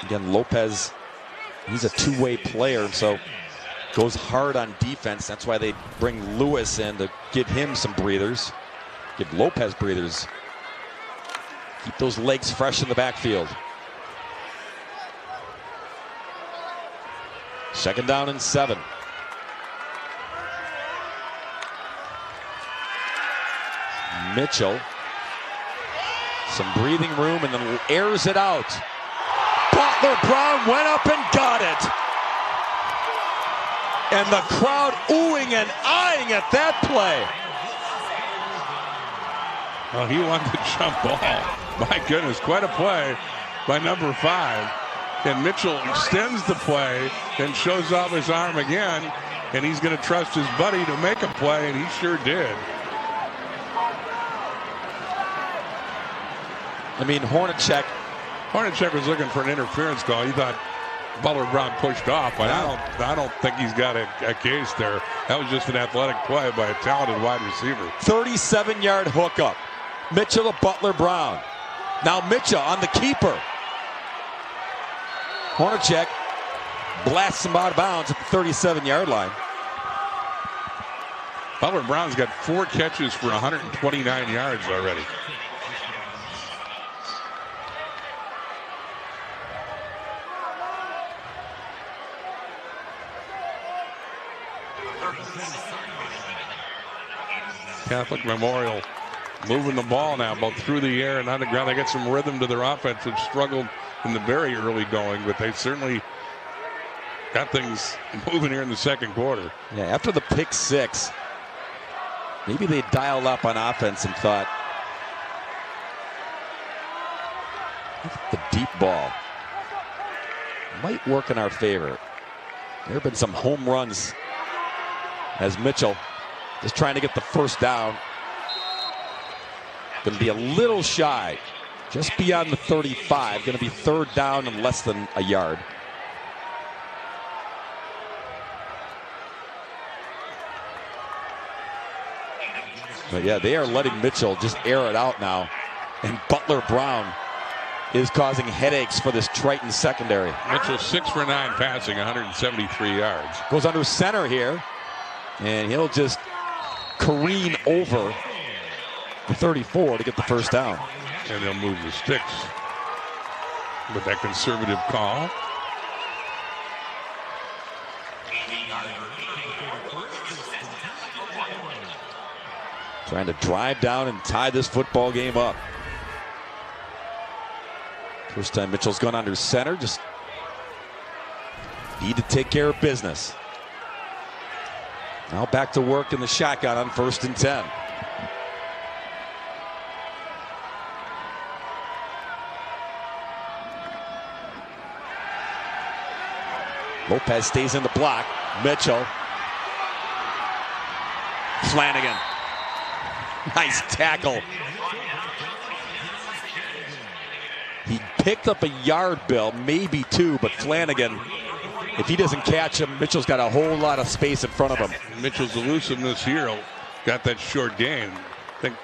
Again, Lopez, he's a two-way player, so goes hard on defense. That's why they bring Lewis in to give him some breathers. Give Lopez breathers. Keep those legs fresh in the backfield. 2nd down and 7. Mitchell. Some breathing room and then airs it out. Butler Brown went up and got it. And the crowd oohing and eyeing at that play. Well, he wanted to jump ball. My goodness, quite a play by number 5. And Mitchell extends the play and shows off his arm again. And he's going to trust his buddy to make a play, and he sure did. I mean, Hornacek was looking for an interference call. He thought Butler Brown pushed off, but I don't think he's got a case there. That was just an athletic play by a talented wide receiver. 37-yard hookup. Mitchell to Butler Brown. Now Mitchell on the keeper. Hornacek blasts him out of bounds at the 37-yard line. Butler Brown's got 4 catches for 129 yards already. Catholic Memorial moving the ball now, both through the air and on the ground. They get some rhythm to their offense, which struggled in the very early going, but they certainly got things moving here in the 2nd quarter. Yeah, after the pick 6, maybe they dialed up on offense and thought, the deep ball might work in our favor. There have been some home runs as Mitchell just trying to get the 1st down. Going to be a little shy, just beyond the 35. Going to be 3rd down and less than a yard. But yeah, they are letting Mitchell just air it out now. And Butler Brown is causing headaches for this Triton secondary. Mitchell 6 for 9 passing, 173 yards. Goes under center here. And he'll just careen over the 34 to get the 1st down. And they'll move the sticks with that conservative call. Trying to drive down and tie this football game up. First time Mitchell's gone under center. Just need to take care of business. Now back to work in the shotgun on 1st and 10. Lopez stays in the block. Mitchell. Flanagan. Nice tackle. He picked up a yard, Bill, maybe 2, but Flanagan, if he doesn't catch him, Mitchell's got a whole lot of space in front of him. Mitchell's elusiveness here got that short gain. I think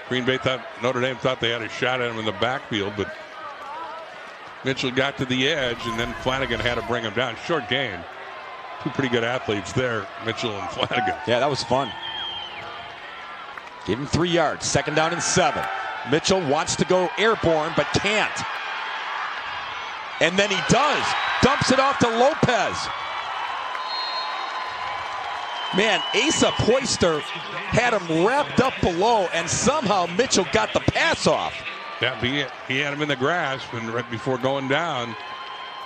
Green Bay thought, Notre Dame thought they had a shot at him in the backfield, but Mitchell got to the edge, and then Flanagan had to bring him down. Short gain. 2 pretty good athletes there, Mitchell and Flanagan. Yeah, that was fun. Give him 3 yards. 2nd down and 7. Mitchell wants to go airborne, but can't. And then he does. Dumps it off to Lopez. Man, Asa Poyster had him wrapped up below, and somehow Mitchell got the pass off. Yeah, he had him in the grasp, and right before going down,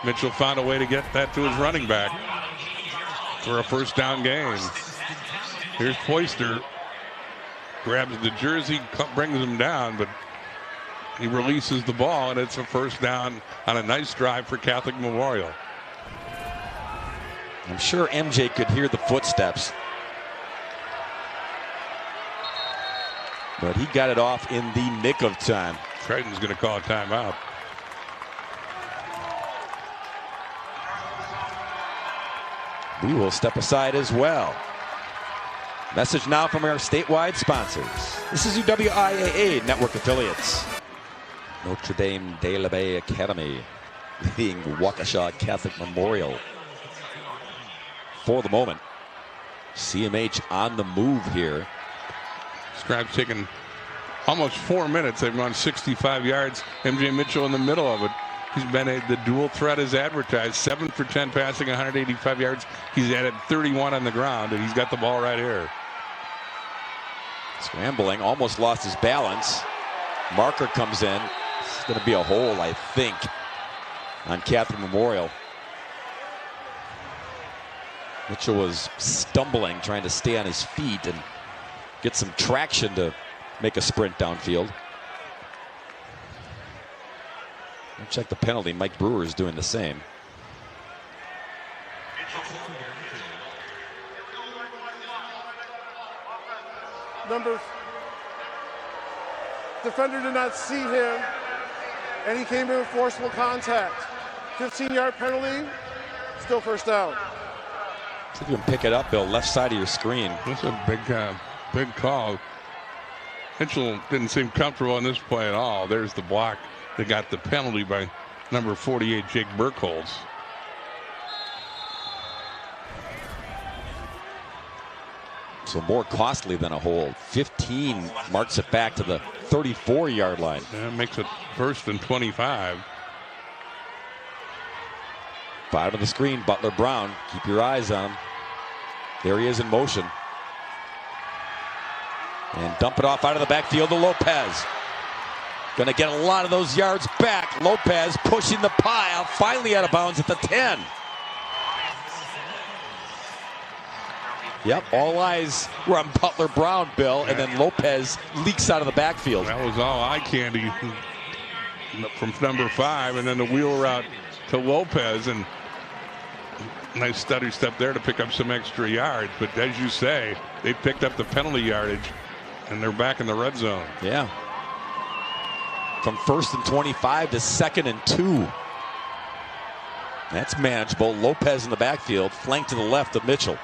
Mitchell found a way to get that to his running back for a 1st down gain. Here's Poyster. Grabs the jersey, brings him down, but he releases the ball, and it's a 1st down on a nice drive for Catholic Memorial. I'm sure MJ could hear the footsteps, but he got it off in the nick of time. Triton's going to call a timeout. We will step aside as well. Message now from our statewide sponsors. This is your WIAA network affiliates. Notre Dame de la Bay Academy leading Waukesha Catholic Memorial. For the moment, CMH on the move here. This drive's taken almost 4 minutes. They've run 65 yards. MJ Mitchell in the middle of it. He's been the dual threat as advertised. 7 for 10 passing, 185 yards. He's added 31 on the ground, and he's got the ball right here. Scrambling, almost lost his balance. Marker comes in. It's going to be a hole, I think, on Catholic Memorial. Mitchell was stumbling, trying to stay on his feet and get some traction to make a sprint downfield. Check the penalty. Mike Brewer is doing the same. Defender did not see him, and he came in with forcible contact. 15-yard penalty, still 1st down. See if you can pick it up, Bill. Left side of your screen. That's a big call. Mitchell didn't seem comfortable on this play at all. There's the block that got the penalty by number 48, Jake Burkholz. So more costly than a hold. 15 marks it back to the 34-yard line. That makes it 1st and 25. Bottom of the screen, Butler Brown. Keep your eyes on him. There he is in motion. And dump it off out of the backfield to Lopez. Going to get a lot of those yards back. Lopez pushing the pile, finally out of bounds at the 10. Yep, all eyes were on Butler Brown, Bill, and then Lopez leaks out of the backfield. That was all eye candy from number 5, and then the wheel route to Lopez, and nice stutter step there to pick up some extra yards. But as you say, they picked up the penalty yardage, and they're back in the red zone. Yeah. From 1st and 25 to 2nd and 2. That's manageable. Lopez in the backfield, flanked to the left of Mitchell.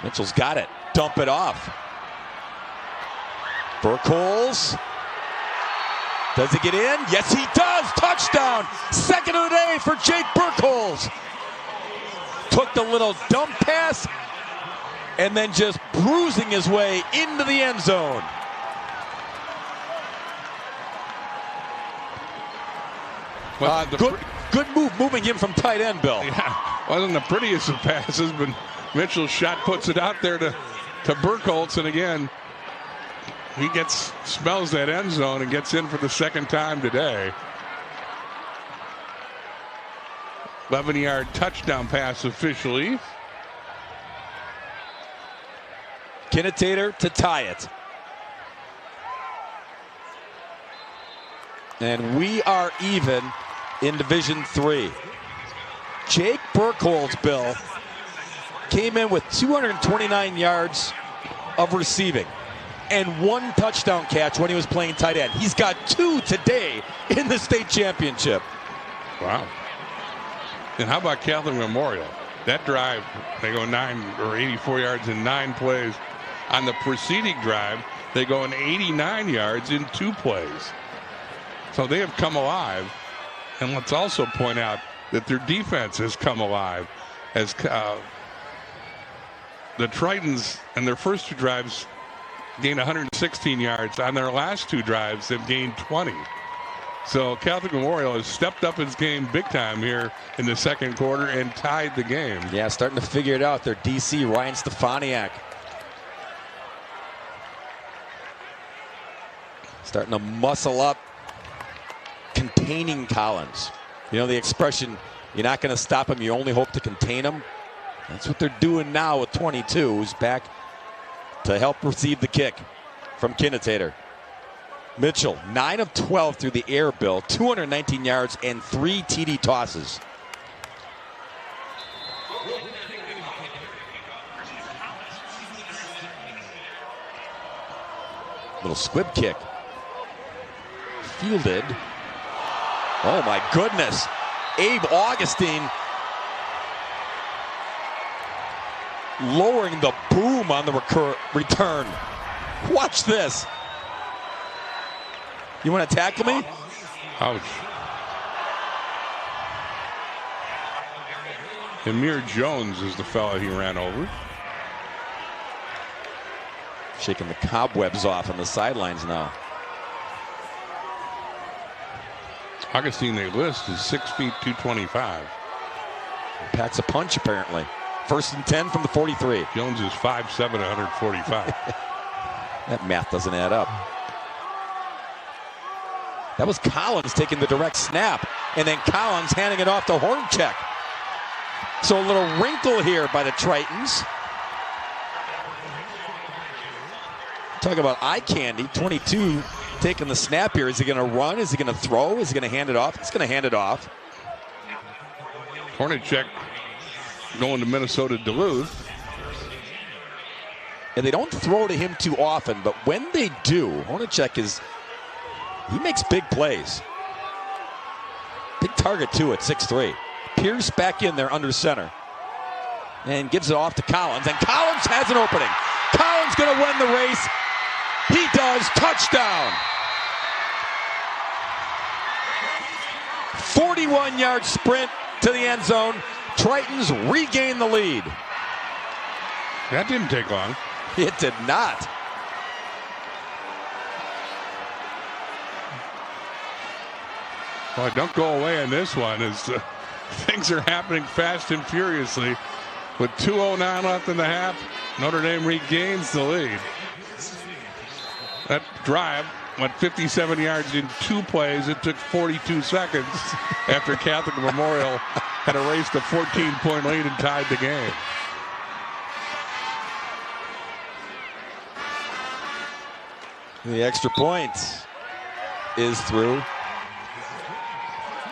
Mitchell's got it. Dump it off. Burkholz. Does he get in? Yes, he does. Touchdown. 2nd of the day for Jake Burkholz. Took the little dump pass and then just bruising his way into the end zone. Well, good move moving him from tight end, Bill. Yeah, wasn't the prettiest of passes, but Mitchell's shot puts it out there to Burkholz, and again, he smells that end zone and gets in for the 2nd time today. 11-yard touchdown pass officially. Kinnitator to tie it. And we are even in Division III. Jake Burkholz, Bill, came in with 229 yards of receiving and 1 touchdown catch when he was playing tight end. He's got 2 today in the state championship. Wow. And how about Catholic Memorial? That drive, they go 84 yards in 9 plays. On the preceding drive, they go 89 yards in 2 plays. So they have come alive. And let's also point out that their defense has come alive as the Tritons in their first 2 drives gained 116 yards. On their last 2 drives, they've gained 20. So Catholic Memorial has stepped up its game big time here in the second quarter and tied the game. Yeah, starting to figure it out. Their DC, Ryan Stefaniak, starting to muscle up, containing Collins. You know the expression, you're not going to stop him, you only hope to contain him. That's what they're doing now with 22, who's back to help receive the kick from Kinnitator. Mitchell, 9 of 12 through the air, Bill, 219 yards and 3 TD tosses. Little squib kick. Fielded. Oh my goodness. Abe Augustine lowering the boom on the return. Watch this. You want to tackle me? Ouch. Amir Jones is the fella he ran over. Shaking the cobwebs off on the sidelines now. Augustine, they list, is 6 feet 225. Packs a punch, apparently. 1st and 10 from the 43. Jones is 5'7", 145. That math doesn't add up. That was Collins taking the direct snap, and then Collins handing it off to Horncheck. So a little wrinkle here by the Tritons. Talk about eye candy. 22 taking the snap here. Is he going to run? Is he going to throw? Is he going to hand it off? He's going to hand it off. Hornacek going to Minnesota Duluth. And they don't throw to him too often, but when they do, Hornacek he makes big plays. Big target too at 6'3". Pierce back in there under center. And gives it off to Collins. And Collins has an opening. Collins going to win the race. He does. Touchdown. 41-yard sprint to the end zone. Tritons regain the lead. That didn't take long. It did not. Well, don't go away on this one as things are happening fast and furiously. With 2:09 left in the half, Notre Dame regains the lead. That drive went 57 yards in 2 plays. It took 42 seconds after Catholic Memorial had erased a 14-point lead and tied the game. The extra point is through.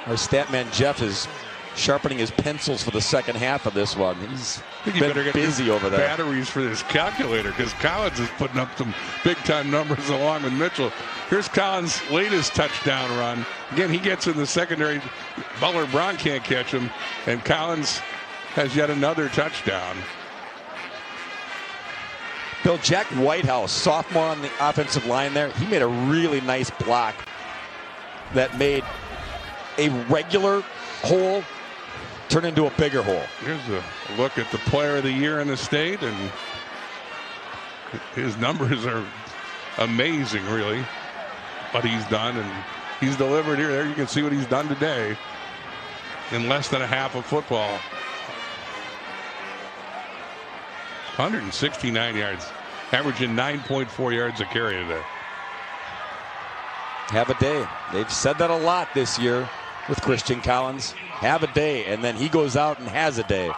Our stat man Jeff is sharpening his pencils for the second half of this one. He's been busy over there. Batteries for this calculator because Collins is putting up some big-time numbers along with Mitchell. Here's Collins' latest touchdown run. Again, he gets in the secondary. Butler Brown can't catch him, and Collins has yet another touchdown. Bill, Jack Whitehouse, sophomore on the offensive line there, he made a really nice block that made a regular hole turn into a bigger hole. Here's a look at the player of the year in the state, and his numbers are amazing, really, what he's done, and he's delivered here. There you can see what he's done today in less than a half of football. 169 yards, averaging 9.4 yards a carry today. Have a day. They've said that a lot this year with Christian Collins. Have a day, and then he goes out and has a day.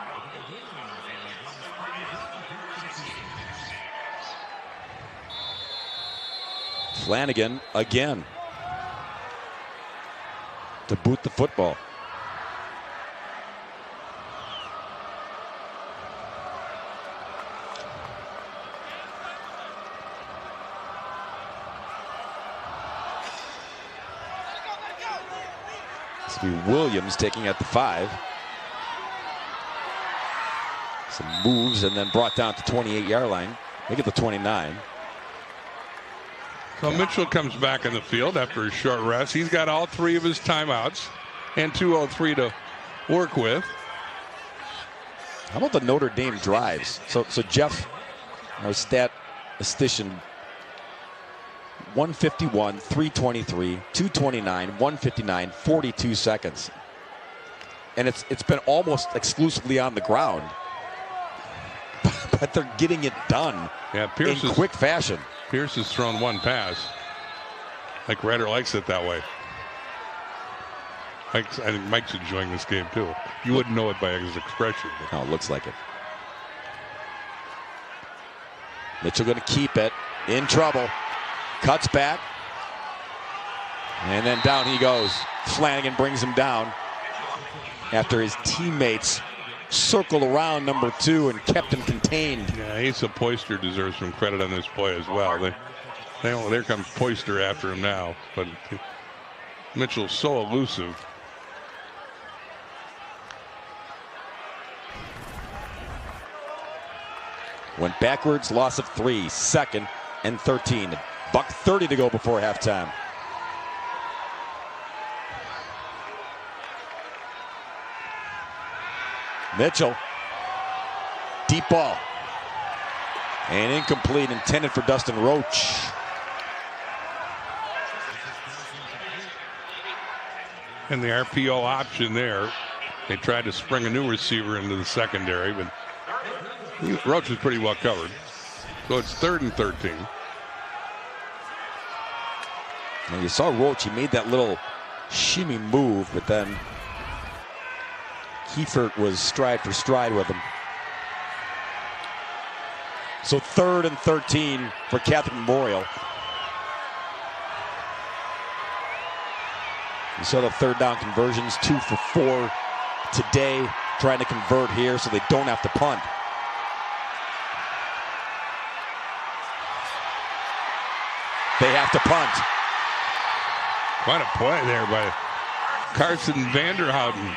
Flanagan again to boot the football. Williams taking at the 5. Some moves and then brought down to 28-yard line. They get the 29. So Mitchell comes back in the field after a short rest. He's got all 3 of his timeouts and 2:03 to work with. How about the Notre Dame drives? So Jeff, our statistician, 151, 323, 229, 159, 42 seconds. And it's been almost exclusively on the ground. But they're getting it done in quick fashion. Pierce has thrown one pass. Like Rader likes it that way. I think Mike's enjoying this game too. You wouldn't know it by his expression. No, it looks like it. Mitchell going to keep it. In trouble. Cuts back. And then down he goes. Flanagan brings him down after his teammates circled around number 2 and kept him contained. Yeah, Asa Poyster deserves some credit on this play as well. There comes Poyster after him now. But Mitchell's so elusive. Went backwards, loss of 3, 2nd and 13. $1:30 to go before halftime. Mitchell, deep ball. And incomplete, intended for Dustin Roach. And the RPO option there. They tried to spring a new receiver into the secondary, but Roach was pretty well covered. So it's 3rd and 13. And you saw Roach, he made that little shimmy move, but then Kiefert was stride for stride with him. So 3rd and 13 for Catholic Memorial. You saw the 3rd down conversions, 2 for 4 today, trying to convert here so they don't have to punt. They have to punt. What a play there by Carson Vanderhouten.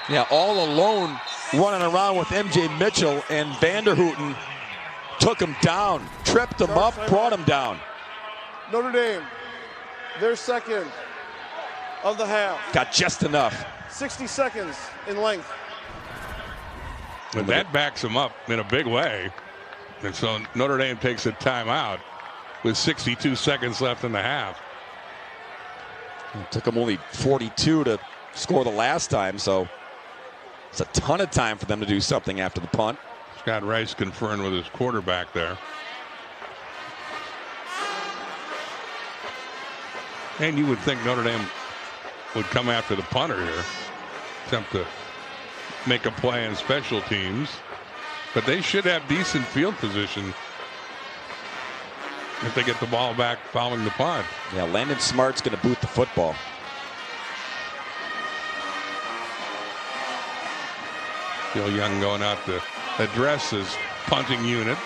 Yeah, all alone running around with MJ Mitchell, and Vanderhouten took him down, tripped him up, brought him down. Notre Dame, their 2nd of the half. Got just enough. 60 seconds in length. And that backs him up in a big way. And so Notre Dame takes a timeout with 62 seconds left in the half. It took them only 42 to score the last time, so it's a ton of time for them to do something after the punt. Scott Rice conferring with his quarterback there. And you would think Notre Dame would come after the punter here, attempt to make a play in special teams. But they should have decent field position if they get the ball back following the punt. Yeah, Landon Smart's going to boot the football. Phil Young going out to address his punting unit.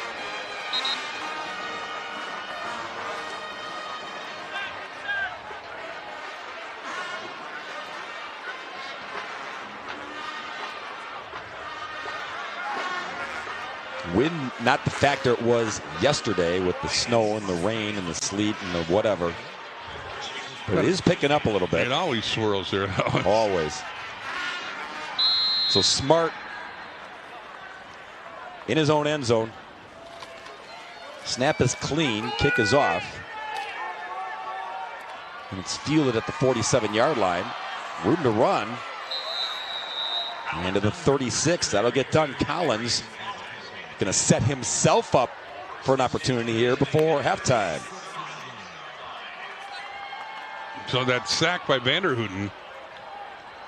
Wind, not the factor it was yesterday with the snow and the rain and the sleet and the whatever. But it is picking up a little bit. It always swirls here. Always. So Smart in his own end zone. Snap is clean. Kick is off. And it's fielded at the 47-yard line. Room to run. And to the 36. That'll get done. Collins going to set himself up for an opportunity here before halftime. So that sack by Vanderhouten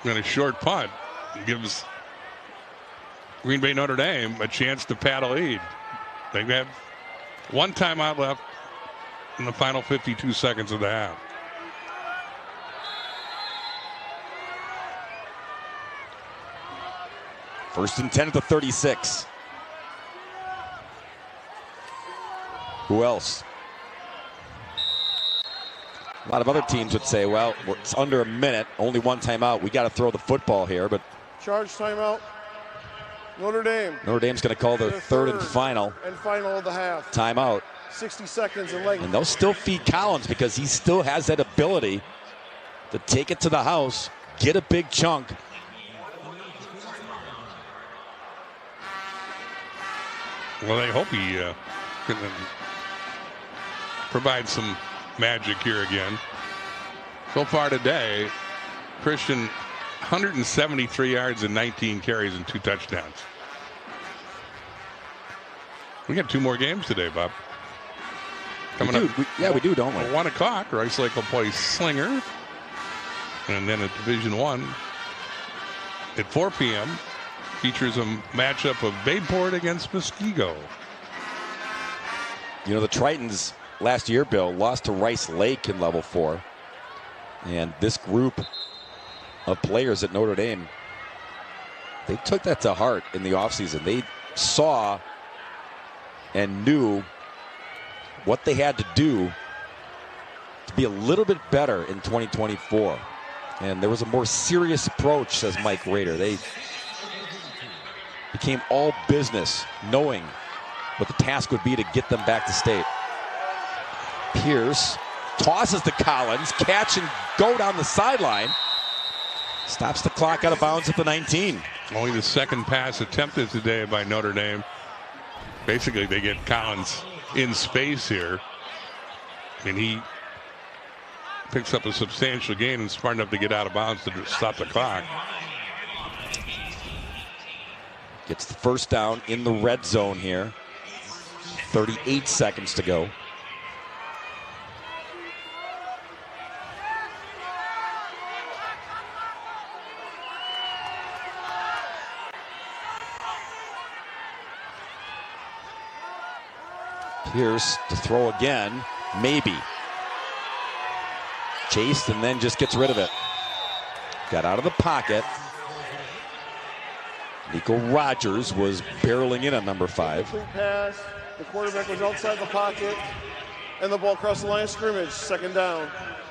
and a short punt gives Green Bay Notre Dame a chance to pad a lead. They have one timeout left in the final 52 seconds of the half. First and 10 at the 36. Who else? A lot of other teams would say, well, it's under a minute, only one timeout. We got to throw the football here, but Charge timeout. Notre Dame. Notre Dame's going to call their third and final of the half. timeout. 60 seconds in length. And they'll still feed Collins because he still has that ability to take it to the house, get a big chunk, Well, they hope he can provide some magic here again. So far today, Christian 173 yards and 19 carries and 2 touchdowns. We got 2 more games today, Bob. Coming up. We do, don't we? At 1 o'clock, Rice Lake will play Slinger. And then at Division I at 4 p.m. features a matchup of Bayport against Muskego. You know, the Tritons last year, Bill, lost to Rice Lake in Level 4. And this group of players at Notre Dame, they took that to heart in the offseason. They saw and knew what they had to do to be a little bit better in 2024. And there was a more serious approach, says Mike Rader. They became all business, knowing what the task would be to get them back to state. Pierce tosses to Collins, catch and go down the sideline. Stops the clock out of bounds at the 19. Only the second pass attempted today by Notre Dame. Basically, they get Collins in space here. And he picks up a substantial gain and smart enough to get out of bounds to stop the clock. Gets the first down in the red zone here. 38 seconds to go. Pierce to throw again, maybe. Chased and then just gets rid of it. Got out of the pocket. Nico Rogers was barreling in on number 5. Complete pass. The quarterback was outside the pocket, and the ball crossed the line of scrimmage. 2nd down.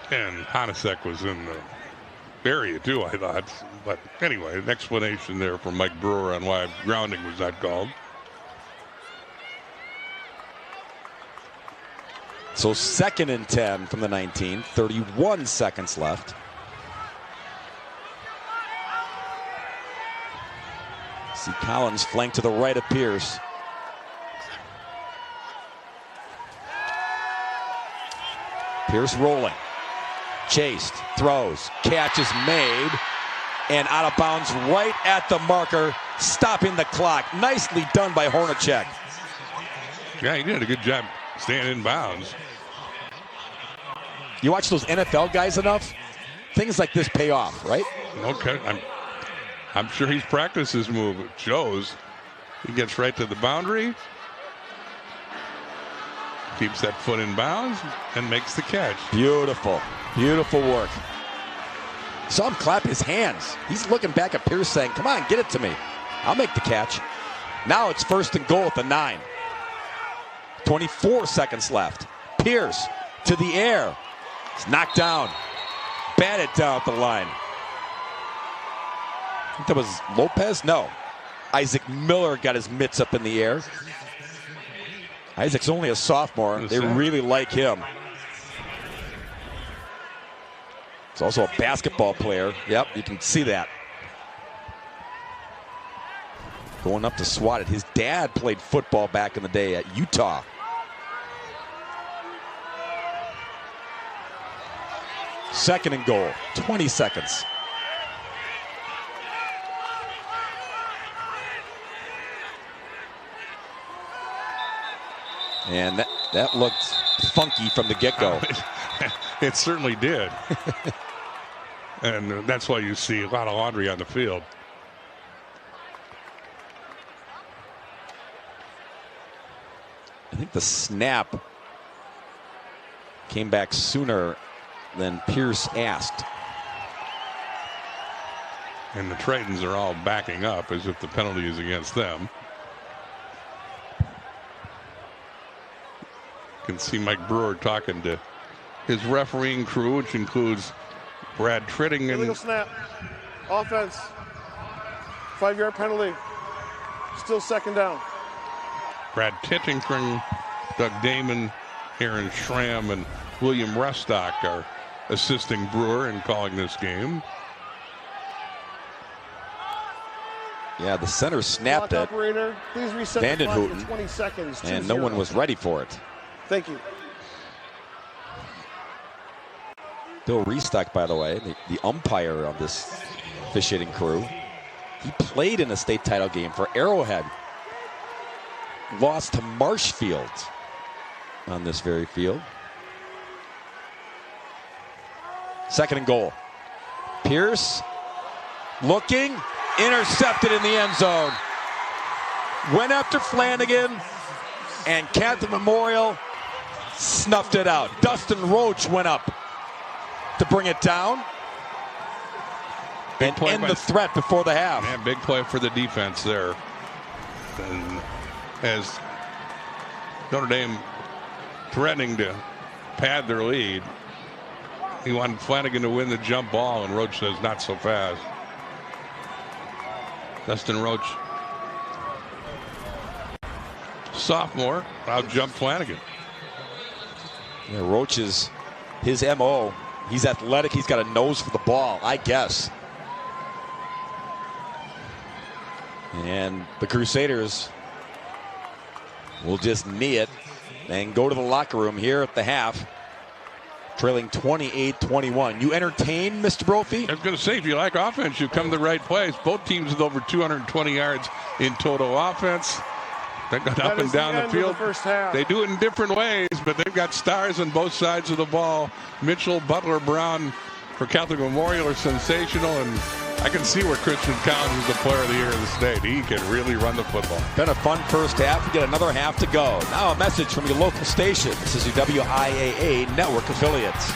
And Honasek was in the area too, I thought. But anyway, an explanation there from Mike Brewer on why grounding was not called. So 2nd and 10 from the 19, 31 seconds left. See Collins flank to the right of Pierce. Pierce rolling. Chased, throws, catch is made, and out of bounds right at the marker, stopping the clock. Nicely done by Hornacek. Yeah, he did a good job staying in bounds. You watch those NFL guys enough, things like this pay off, right? Okay, I'm sure he's practiced his move. It shows. He gets right to the boundary, keeps that foot in bounds, and makes the catch. Beautiful, beautiful work. Saw him clap his hands. He's looking back at Pierce saying, come on, get it to me. I'll make the catch. Now it's 1st and goal at the 9. 24 seconds left. Pierce to the air. It's knocked down. Batted down at the line. I think that was Lopez? No. Isaac Miller got his mitts up in the air. Isaac's only a sophomore. They really like him. He's also a basketball player. Yep, you can see that. Going up to swat it. His dad played football back in the day at Utah. Second and goal, 20 seconds. And that looked funky from the get-go. It certainly did. And that's why you see a lot of laundry on the field. I think the snap came back sooner than Pierce asked. And the Tritons are all backing up as if the penalty is against them. You can see Mike Brewer talking to his refereeing crew, which includes Brad Tritting. Illegal snap. Offense. 5-yard penalty. Still 2nd down. Brad Tittington, Doug Damon, Aaron Schramm, and William Restock are assisting Brewer in calling this game. Yeah, the center snapped it. Operator, please reset the clock Vandenhouten, for 20 seconds. and no one was ready for it. Thank you. Bill Restock, by the way, the umpire of this officiating crew, he played in a state title game for Arrowhead. Lost to Marshfield on this very field. Second and goal. Pierce looking, intercepted in the end zone. Went after Flanagan, and Catholic Memorial snuffed it out. Dustin Roach went up to bring it down and end the threat before the half. Man, big play for the defense there. And as Notre Dame threatening to pad their lead, he wanted Flanagan to win the jump ball, and Roach says not so fast. Dustin Roach, sophomore, out jumped Flanagan. Yeah, Roach is his MO. He's athletic. He's got a nose for the ball, I guess. And the Crusaders will just knee it and go to the locker room here at the half, trailing 28-21. You entertained, Mr. Brophy? I was going to say, if you like offense, you come to the right place. Both teams with over 220 yards in total offense. They got up and down the field. They do it in different ways, but they've got stars on both sides of the ball. Mitchell, Butler, Brown for Catholic Memorial are sensational, and I can see where Christian Collins is the player of the year of the state. He can really run the football. Been a fun first half. We get another half to go. Now a message from your local station. This is your WIAA network affiliates.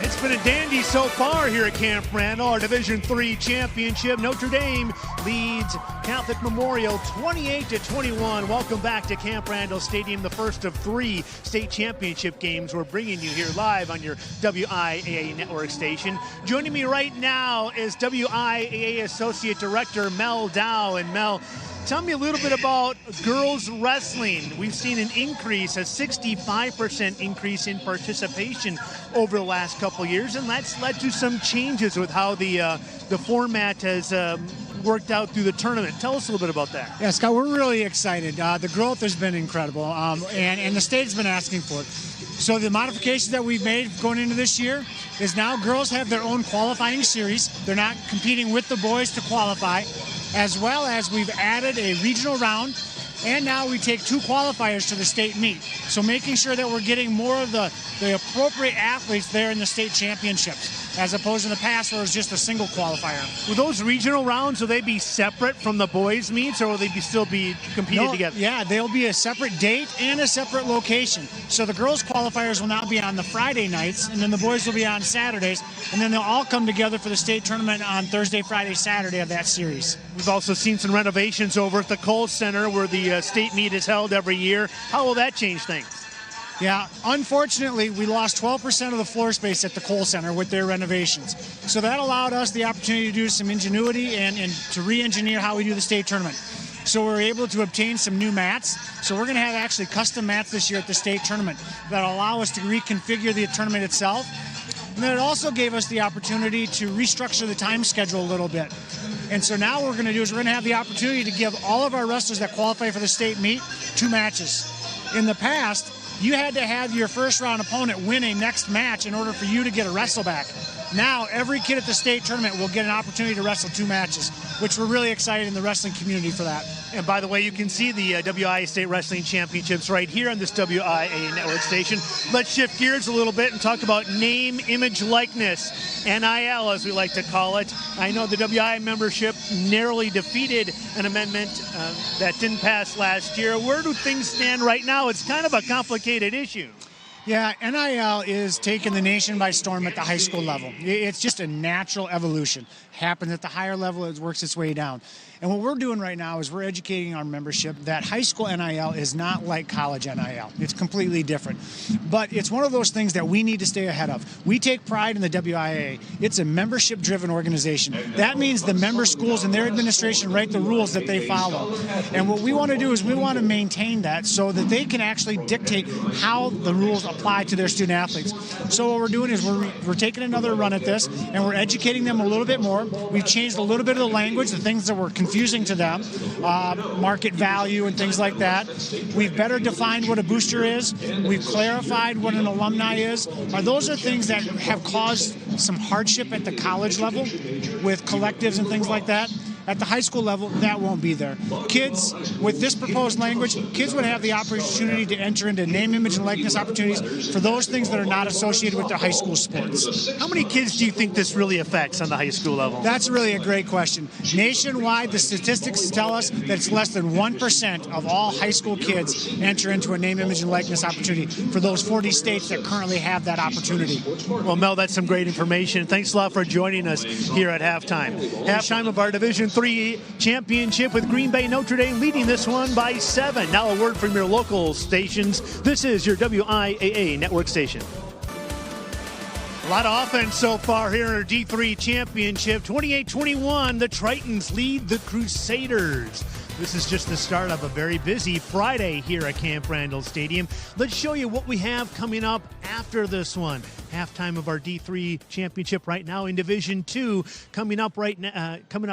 It's been a dandy so far here at Camp Randall, our Division III championship. Notre Dame leads Catholic Memorial 28-21. Welcome back to Camp Randall Stadium, the first of 3 state championship games we're bringing you here live on your WIAA network station. Joining me right now is WIAA Associate Director Mel Dow. And Mel, tell me a little bit about girls wrestling. We've seen an increase, a 65% increase in participation over the last couple of years, and that's led to some changes with how the format has worked out through the tournament. Tell us a little bit about that. Yeah, Scott, we're really excited. The growth has been incredible, and the state's been asking for it. So the modifications that we've made going into this year is now girls have their own qualifying series. They're not competing with the boys to qualify, as well as we've added a regional round, and now we take 2 qualifiers to the state meet. So making sure that we're getting more of the appropriate athletes there in the state championships, as opposed to the past where it was just a single qualifier. Will those regional rounds, will they be separate from the boys' meets, or will they still be competed together? Yeah, they'll be a separate date and a separate location. So the girls' qualifiers will now be on the Friday nights, and then the boys will be on Saturdays, and then they'll all come together for the state tournament on Thursday, Friday, Saturday of that series. We've also seen some renovations over at the Kohl Center where the state meet is held every year. How will that change things? Yeah, unfortunately, we lost 12% of the floor space at the Kohl Center with their renovations. So that allowed us the opportunity to do some ingenuity and to re-engineer how we do the state tournament. So we're able to obtain some new mats. So we're going to have actually custom mats this year at the state tournament that allow us to reconfigure the tournament itself. And then it also gave us the opportunity to restructure the time schedule a little bit. And so now what we're going to do is we're going to have the opportunity to give all of our wrestlers that qualify for the state meet 2 matches. In the past, you had to have your first round opponent win a next match in order for you to get a wrestle back. Now, every kid at the state tournament will get an opportunity to wrestle 2 matches, which we're really excited in the wrestling community for that. And by the way, you can see the WIAA State Wrestling Championships right here on this WIAA network station. Let's shift gears a little bit and talk about name, image, likeness, NIL as we like to call it. I know the WIAA membership narrowly defeated an amendment that didn't pass last year. Where do things stand right now? It's kind of a complicated issue. Yeah, NIL is taking the nation by storm at the high school level. It's just a natural evolution. Happens at the higher level, it works its way down. And what we're doing right now is we're educating our membership that high school NIL is not like college NIL. It's completely different. But it's one of those things that we need to stay ahead of. We take pride in the WIAA. It's a membership-driven organization. That means the member schools and their administration write the rules that they follow. And what we want to do is we want to maintain that so that they can actually dictate how the rules apply apply to their student athletes. So what we're doing is we're taking another run at this, and we're educating them a little bit more. We've changed a little bit of the language, the things that were confusing to them, market value and things like that. We've better defined what a booster is. We've clarified what an alumni is. Those are things that have caused some hardship at the college level with collectives and things like that. At the high school level, that won't be there. Kids, with this proposed language, kids would have the opportunity to enter into name, image, and likeness opportunities for those things that are not associated with their high school sports. How many kids do you think this really affects on the high school level? That's really a great question. Nationwide, the statistics tell us that it's less than 1% of all high school kids enter into a name, image, and likeness opportunity for those 40 states that currently have that opportunity. Well, Mel, that's some great information. Thanks a lot for joining us here at halftime. Halftime of our Division III championship with Green Bay Notre Dame leading this one by 7. Now a word from your local stations. This is your WIAA network station. A lot of offense so far here in our D3 championship. 28-21, the Tritons lead the Crusaders. This is just the start of a very busy Friday here at Camp Randall Stadium. Let's show you what we have coming up after this one. Halftime of our D3 championship right now in Division II. Coming up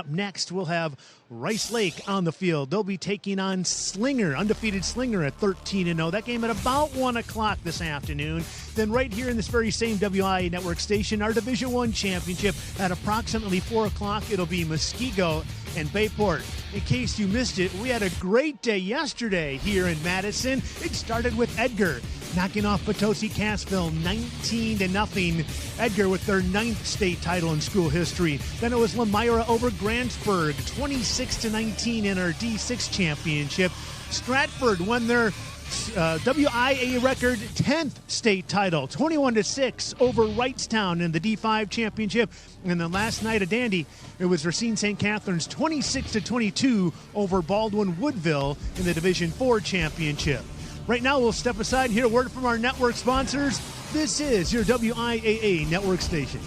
next, we'll have Rice Lake on the field. They'll be taking on Slinger, undefeated Slinger at 13-0. That game at about 1 o'clock this afternoon. Then right here in this very same WIA network station, our Division I championship at approximately 4 o'clock. It'll be Muskego and Bayport. In case you missed it, we had a great day yesterday here in Madison. It started with Edgar knocking off Potosi Cassville 19-0. Edgar with their 9th state title in school history. Then it was Lemira over Grantsburg 26-19 in our D6 championship. Stratford won their WIA record 10th state title, 21-6 over Wrightstown in the D5 championship. And then last night at Dandy, it was Racine St. Catherine's 26-22 over Baldwin Woodville in the Division IV championship. Right now, we'll step aside and hear a word from our network sponsors. This is your WIAA network station.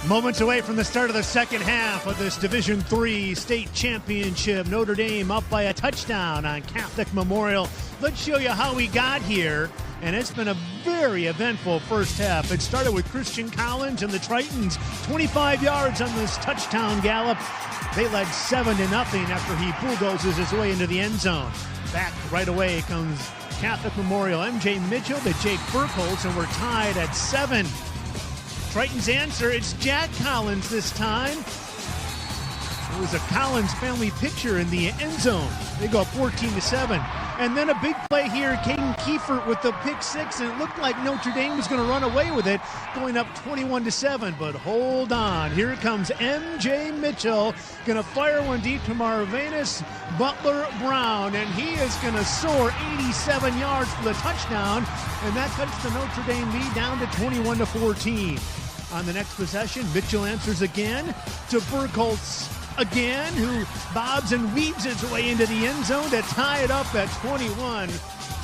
Moments away from the start of the second half of this Division III state championship. Notre Dame up by a touchdown on Catholic Memorial. Let's show you how we got here. And it's been a very eventful first half. It started with Christian Collins and the Tritons, 25 yards on this touchdown gallop. They led 7-0 after he bulldozes his way into the end zone. Back right away comes Catholic Memorial, MJ Mitchell to Jake Burkholz, and we're tied at 7. Tritons answer, it's Jack Collins this time. It was a Collins family picture in the end zone. They go 14-7. And then a big play here, Caden Kiefert with the pick 6, and it looked like Notre Dame was going to run away with it, going up 21-7. But hold on, here comes MJ Mitchell, going to fire one deep to Marvanus Butler Brown, and he is going to soar 87 yards for the touchdown, and that cuts the Notre Dame lead down to 21-14. On the next possession, Mitchell answers again to Burkholz again, who bobs and weaves his way into the end zone to tie it up at 21.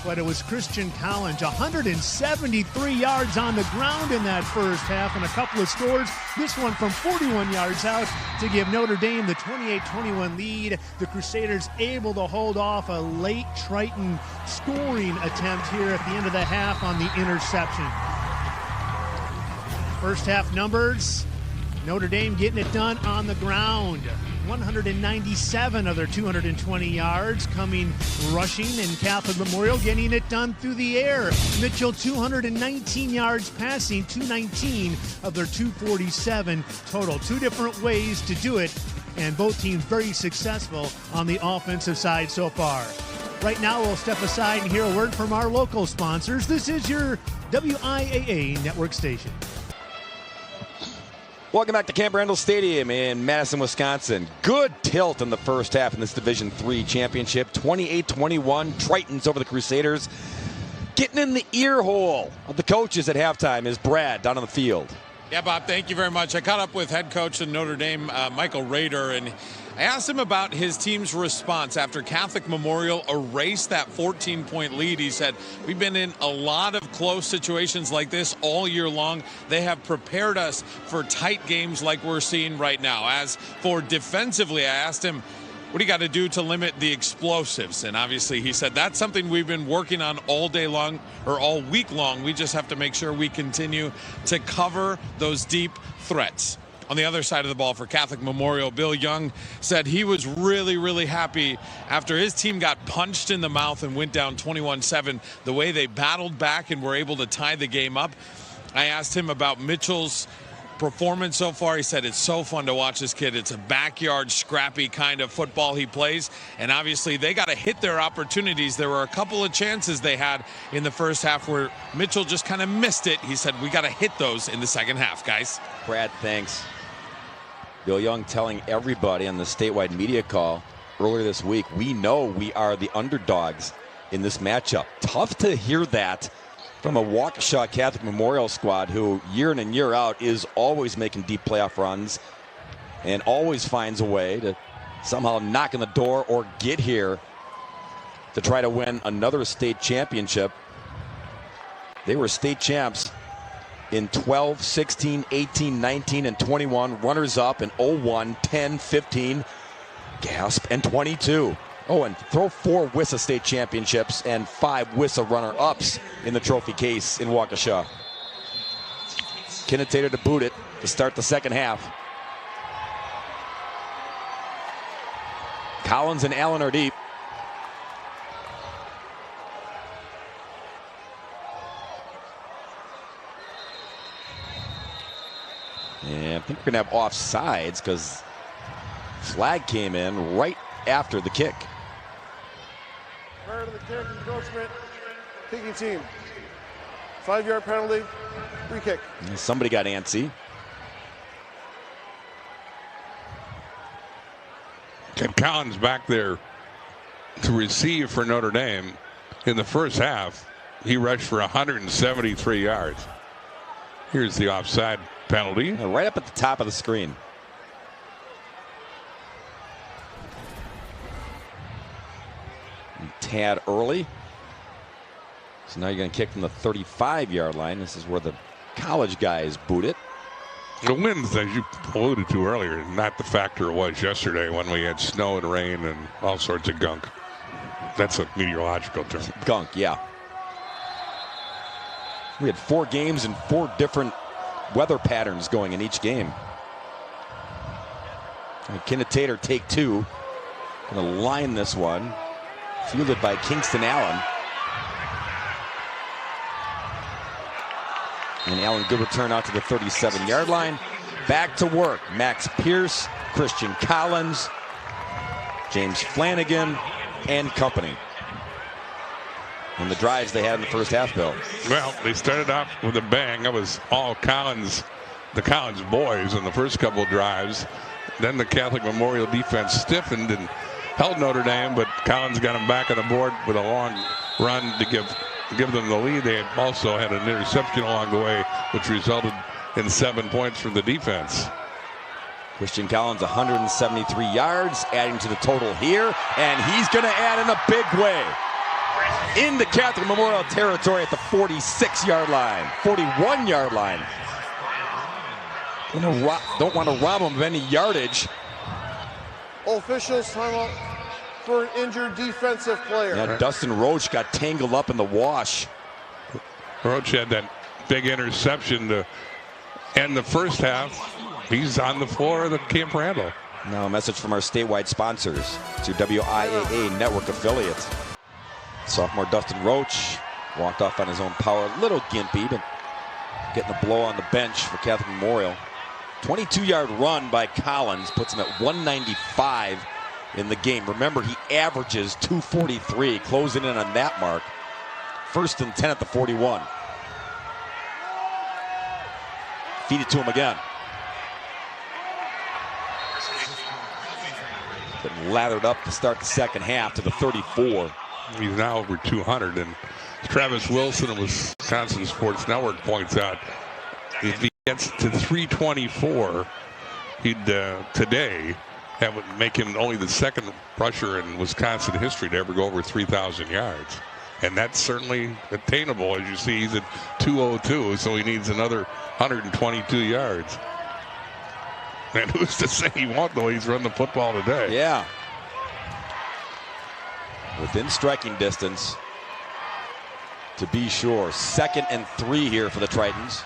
But it was Christian Collins, 173 yards on the ground in that first half and a couple of scores. This one from 41 yards out to give Notre Dame the 28-21 lead. The Crusaders able to hold off a late Triton scoring attempt here at the end of the half on the interception. First half numbers, Notre Dame getting it done on the ground. 197 of their 220 yards coming rushing, and Catholic Memorial getting it done through the air. Mitchell 219 yards passing, 219 of their 247 total. Two different ways to do it, and both teams very successful on the offensive side so far. Right now, we'll step aside and hear a word from our local sponsors. This is your WIAA network station. Welcome back to Camp Randall Stadium in Madison, Wisconsin. Good tilt in the first half in this Division III championship. 28-21, Tritons over the Crusaders. Getting in the ear hole of the coaches at halftime is Brad down on the field. Yeah, Bob, thank you very much. I caught up with head coach of Notre Dame, Michael Rader, and I asked him about his team's response after Catholic Memorial erased that 14-point lead. He said, we've been in a lot of close situations like this all year long. They have prepared us for tight games like we're seeing right now. As for defensively, I asked him, what do you got to do to limit the explosives? And obviously he said that's something we've been working on all day long or all week long. We just have to make sure we continue to cover those deep threats. On the other side of the ball for Catholic Memorial, Bill Young said he was really, really happy after his team got punched in the mouth and went down 21-7, the way they battled back and were able to tie the game up. I asked him about Mitchell's performance so far. He said it's so fun to watch this kid. It's a backyard, scrappy kind of football he plays, and obviously they got to hit their opportunities. There were a couple of chances they had in the first half where Mitchell just kind of missed it. He said we got to hit those in the second half, guys. Brad, thanks. Bill Young telling everybody on the statewide media call earlier this week, we know we are the underdogs in this matchup. Tough to hear that from a Waukesha Catholic Memorial squad who year in and year out is always making deep playoff runs and always finds a way to somehow knock on the door or get here to try to win another state championship. They were state champs in 12, 16, 18, 19, and 21. Runners up in 01, 10, 15, gasp, and 22. Oh, and throw 4 WISA state championships and 5 WISA runner-ups in the trophy case in Waukesha. Kinnitator to boot it to start the second half. Collins and Allen are deep. And I think we're going to have offsides because flag came in right after the kick. Prior to the kick, encroachment, kicking team. 5-yard penalty, free kick. And somebody got antsy. And Collins back there to receive for Notre Dame. In the first half, he rushed for 173 yards. Here's the offside penalty. Right up at the top of the screen. And tad early. So now you're going to kick from the 35-yard line. This is where the college guys boot it. The winds, as you alluded to earlier, not the factor it was yesterday when we had snow and rain and all sorts of gunk. That's a meteorological term. Gunk, yeah. We had 4 games and 4 different weather patterns going in each game. Kinnitator take 2. Going to line this one. Fielded by Kingston Allen. And Allen, good return out to the 37-yard line. Back to work. Max Pierce, Christian Collins, James Flanagan, and company. And the drives they had in the first half, Bill. Well, they started off with a bang. That was all Collins, the Collins boys in the first couple of drives. Then the Catholic Memorial defense stiffened and held Notre Dame, but Collins got them back on the board with a long run to give them the lead. They had also had an interception along the way, which resulted in 7 points for the defense. Christian Collins, 173 yards, adding to the total here, and he's going to add in a big way. In the Catholic Memorial territory at the 46-yard line, 41-yard line. Don't want to rob him of any yardage. Officials timeout for an injured defensive player. Yeah, Dustin Roach got tangled up in the wash. Roach had that big interception to end the first half. He's on the floor of the Camp Randall. Now a message from our statewide sponsors. It's your WIAA network affiliate. Sophomore Dustin Roach walked off on his own power. A little gimpy, but getting a blow on the bench for Catholic Memorial. 22-yard run by Collins puts him at 195 in the game. Remember, he averages 243, closing in on that mark. 1st and 10 at the 41. Feed it to him again. Getting lathered up to start the second half to the 34. He's now over 200, and Travis Wilson of Wisconsin Sports Network points out if he gets to 324, he'd today that would make him only the second rusher in Wisconsin history to ever go over 3,000 yards. And that's certainly attainable. As you see, he's at 202, so he needs another 122 yards. And who's to say he won't, though? He's run the football today. Yeah. within striking distance to be sure. 2nd and 3 here for the Tritons.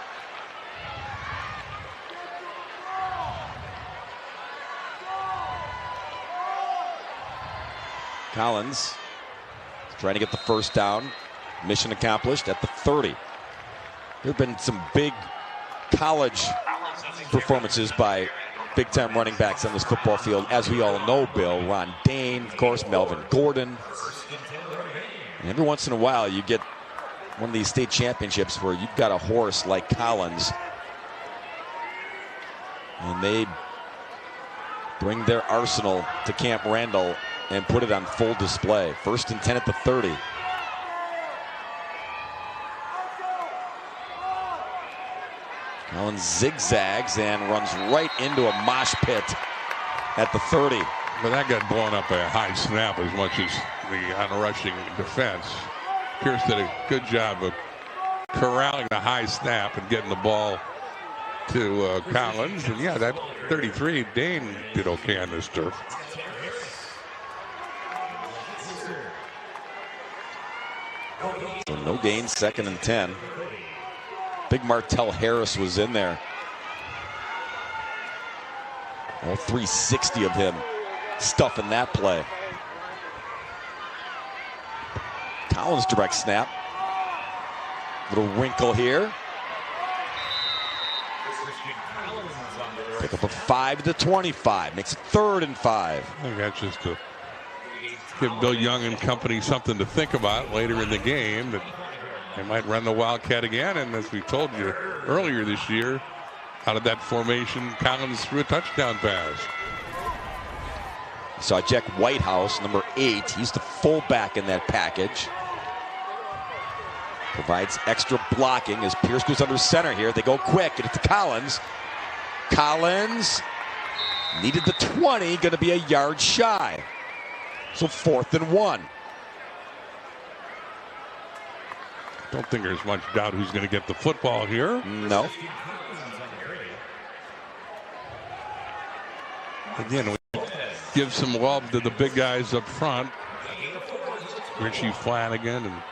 Collins trying to get the first down. Mission accomplished at the 30. There have been some big college performances by big-time running backs on this football field, as we all know, Bill. Ron Dane, of course, Melvin Gordon. And every once in a while, you get one of these state championships where you've got a horse like Collins, and they bring their arsenal to Camp Randall and put it on full display. 1st and 10 at the 30. Collins zigzags and runs right into a mosh pit at the 30. But that got blown up by a high snap as much as the unrushing defense. Pierce did a good job of corralling the high snap and getting the ball to Collins. And yeah, that 33, Dane did okay on this turf. So no gain, 2nd and 10. Big Martell Harris was in there. All 360 of him stuffing that play. Collins direct snap. Little wrinkle here. Pick up a 5 to 25. Makes it 3rd and 5. I think that's just to give Bill Young and company something to think about later in the game. That they might run the Wildcat again. And as we told you earlier this year, out of that formation, Collins threw a touchdown pass. Saw Jack Whitehouse, number 8. He's the fullback in that package. Provides extra blocking as Pierce goes under center here. They go quick. Get it to Collins. Collins needed the 20. Going to be a yard shy. So 4th and 1. Don't think there's much doubt who's going to get the football here. No. Again, we give some love to the big guys up front. Richie Flanagan and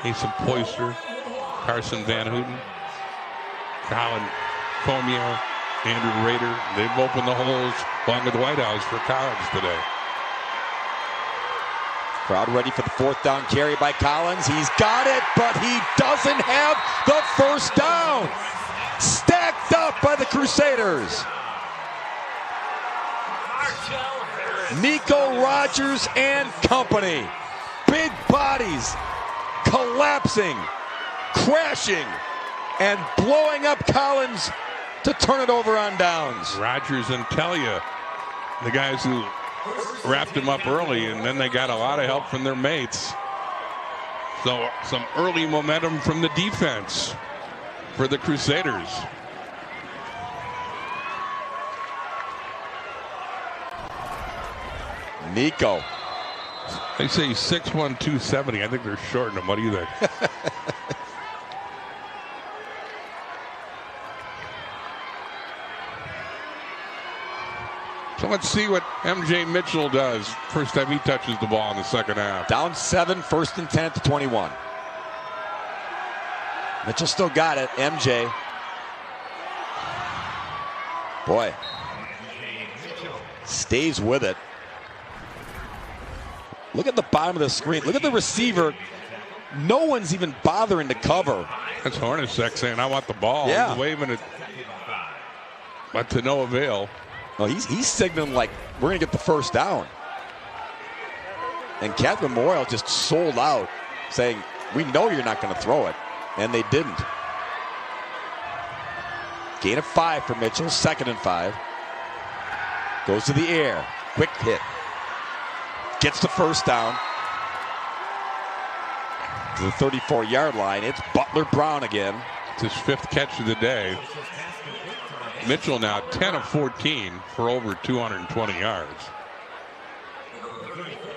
Asa Poyster, Carson Van Houten, Colin Comier, Andrew Rader. They've opened the holes along with Whitehouse for Collins today. Crowd ready for the 4th down carry by Collins. He's got it, but he doesn't have the first down. Stacked up by the Crusaders. Nico Rogers and company. Big bodies collapsing, crashing, and blowing up Collins to turn it over on downs. Rogers and Telia, the guys who wrapped him up early, and then they got a lot of help from their mates. So some early momentum from the defense for the Crusaders. Nico. They say 6'1", 270. I think they're shorting him. What do you think? So let's see what MJ Mitchell does. First time he touches the ball in the second half. Down 7, 1st and 10 at the 21. Mitchell still got it. MJ. Boy. Stays with it. Look at the bottom of the screen. Look at the receiver. No one's even bothering to cover. That's Hornacek saying, I want the ball. Yeah. He's waving it, but to no avail. Well, he's signaling like we're going to get the first down. And Catholic Memorial just sold out, saying, we know you're not going to throw it. And they didn't. Gain of 5 for Mitchell, 2nd and 5. Goes to the air. Quick hit. Gets the first down. To the 34-yard line. It's Butler Brown again. It's his 5th catch of the day. Mitchell now 10 of 14 for over 220 yards.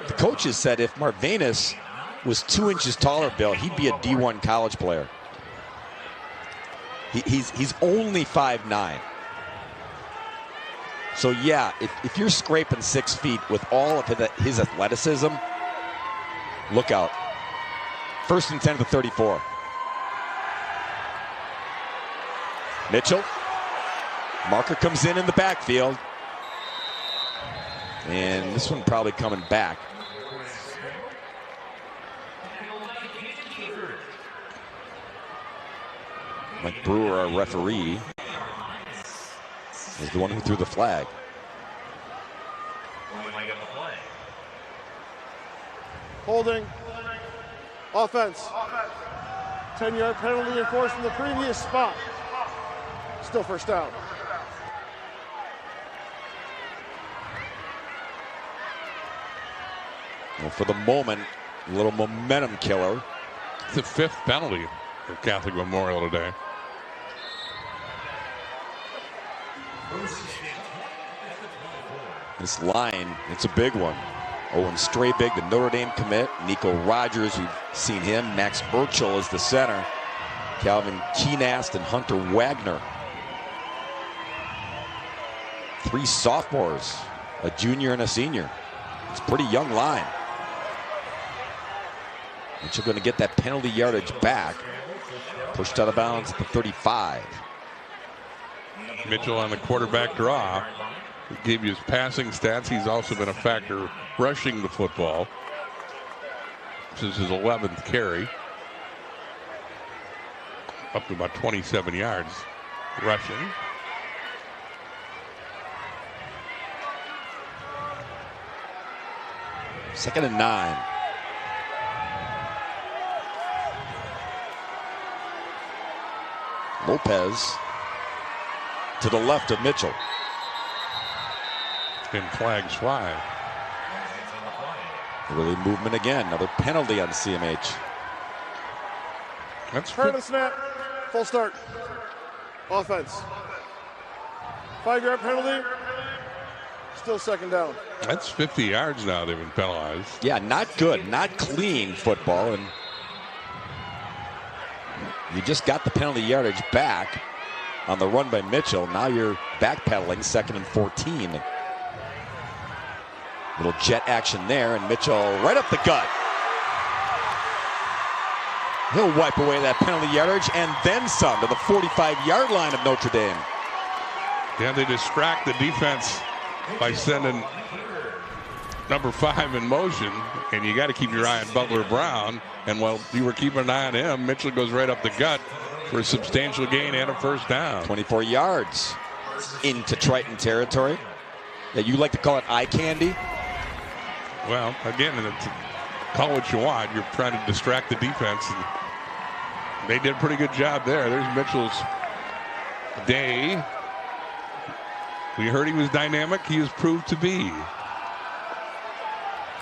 The coaches said if Marvanus was 2 inches taller, Bill, he'd be a D1 college player. He's only 5'9". So yeah, if you're scraping 6 feet with all of his athleticism, Look out. 1st and 10 to the 34. Mitchell. Marker comes in the backfield. And this one probably coming back. Mike Brewer, our referee, is the one who threw the flag. Holding. Offense. 10-yard penalty enforced from the previous spot. Still first down. Well, for the moment, a little momentum killer. It's the 5th penalty for Catholic Memorial today. This line, it's a big one. Owen Strabig, the Notre Dame commit. Nico Rogers, we've seen him. Max Burchell is the center. Calvin Keenast and Hunter Wagner. 3 sophomores, a junior and a senior. It's a pretty young line. Mitchell going to get that penalty yardage back. Pushed out of bounds at the 35. Mitchell on the quarterback draw. He gave you his passing stats. He's also been a factor rushing the football. This is his 11th carry. Up to about 27 yards rushing. Second and 9. Lopez to the left of Mitchell. And flags fly. Early movement again. Another penalty on CMH. That's Turn the snap. Full start. Offense. 5-yard penalty. Still second down. That's 50 yards now they've been penalized. Yeah, not good, not clean football, and you just got the penalty yardage back on the run by Mitchell. Now you're backpedaling, 2nd and 14. Little jet action there, and Mitchell right up the gut. He'll wipe away that penalty yardage and then some to the 45-yard line of Notre Dame. Yeah, they distract the defense by sending number 5 in motion, and you got to keep your eye on Butler Brown. And while you were keeping an eye on him, Mitchell goes right up the gut for a substantial gain and a first down. 24 yards into Triton territory. Yeah, you like to call it eye candy. Well, again, call what you want. You're trying to distract the defense, and they did a pretty good job there. There's Mitchell's day. We heard he was dynamic. He has proved to be.